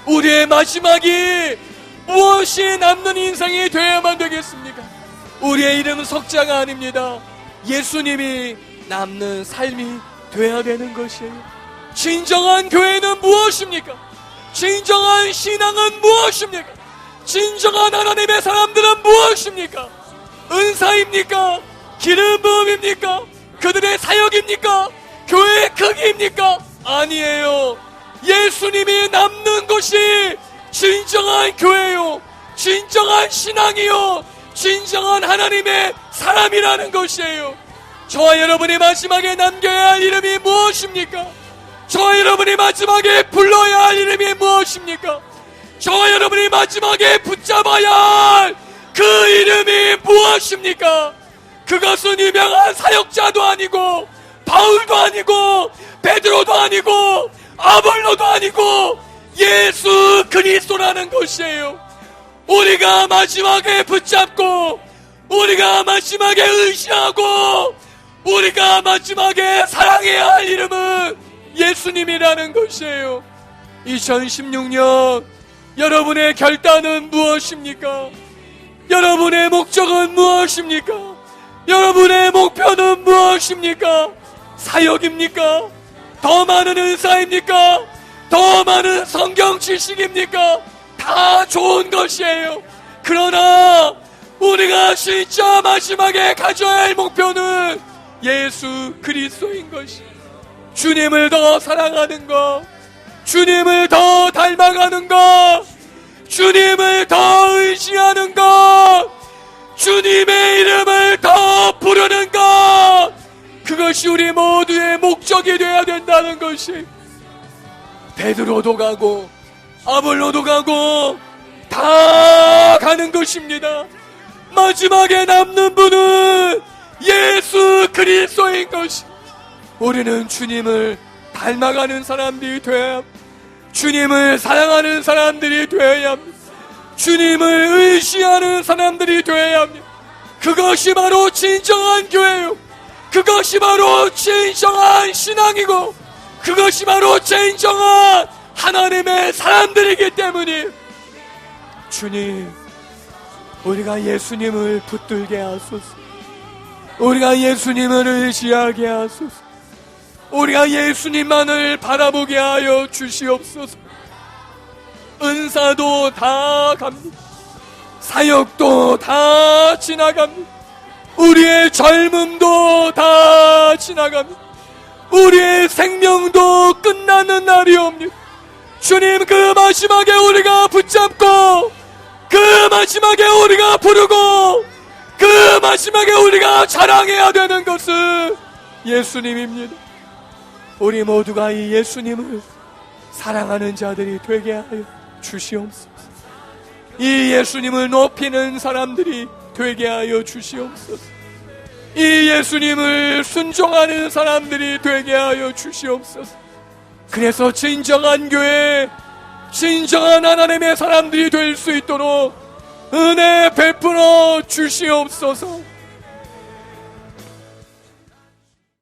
우리의 마지막이 무엇이 남는 인생이 되어야만 되겠습니까? 우리의 이름은 석자가 아닙니다. 예수님이 남는 삶이 되어야 되는 것이에요. 진정한 교회는 무엇입니까? 진정한 신앙은 무엇입니까? 진정한 하나님의 사람들은 무엇입니까? 은사입니까? 기름 부음입니까? 그들의 사역입니까? 교회의 크기입니까? 아니에요. 예수님이 남는 것이 진정한 교회요, 진정한 신앙이요, 진정한 하나님의 사람이라는 것이에요. 저와 여러분이 마지막에 남겨야 할 이름이 무엇입니까? 저와 여러분이 마지막에 불러야 할 이름이 무엇입니까? 저와 여러분이 마지막에 붙잡아야 할 그 이름이 무엇입니까? 그것은 유명한 사역자도 아니고 바울도 아니고 베드로도 아니고 아볼로도 아니고 예수 그리스도라는 것이에요. 우리가 마지막에 붙잡고 우리가 마지막에 의지하고 우리가 마지막에 사랑해야 할 이름은 예수님이라는 것이에요. 2016년 여러분의 결단은 무엇입니까? 여러분의 목적은 무엇입니까? 여러분의 목표는 무엇입니까? 사역입니까? 더 많은 은사입니까? 더 많은 성경 지식입니까? 다 좋은 것이에요. 그러나 우리가 진짜 마지막에 가져야 할 목표는 예수 그리스도인 것이, 주님을 더 사랑하는 것, 주님을 더 닮아가는 것, 주님을 더 의지하는 것, 주님의 이름을 더 부르는 것, 그것이 우리 모두의 목적이 되어야 된다는 것이, 베드로도 가고 아볼로도 가고 다 가는 것입니다. 마지막에 남는 분은 예수 그리스도인 것이, 우리는 주님을 닮아가는 사람들이 되어야 합니다. 주님을 사랑하는 사람들이 되어야 합니다. 주님을 의지하는 사람들이 되어야 합니다. 그것이 바로 진정한 교회요, 그것이 바로 진정한 신앙이고, 그것이 바로 진정한 하나님의 사람들이기 때문에, 주님, 우리가 예수님을 붙들게 하소서. 우리가 예수님을 의지하게 하소서. 우리가 예수님만을 바라보게 하여 주시옵소서. 은사도 다 갑니다. 사역도 다 지나갑니다. 우리의 젊음도 다 지나갑니다. 우리의 생명도 끝나는 날이 옵니다. 주님, 그 마지막에 우리가 붙잡고, 그 마지막에 우리가 부르고, 그 마지막에 우리가 자랑해야 되는 것은 예수님입니다. 우리 모두가 이 예수님을 사랑하는 자들이 되게 하여 주시옵소서. 이 예수님을 높이는 사람들이 되게 하여 주시옵소서. 이 예수님을 순종하는 사람들이 되게 하여 주시옵소서. 그래서 진정한 교회, 진정한 하나님의 사람들이 될 수 있도록 은혜 베풀어 주시옵소서.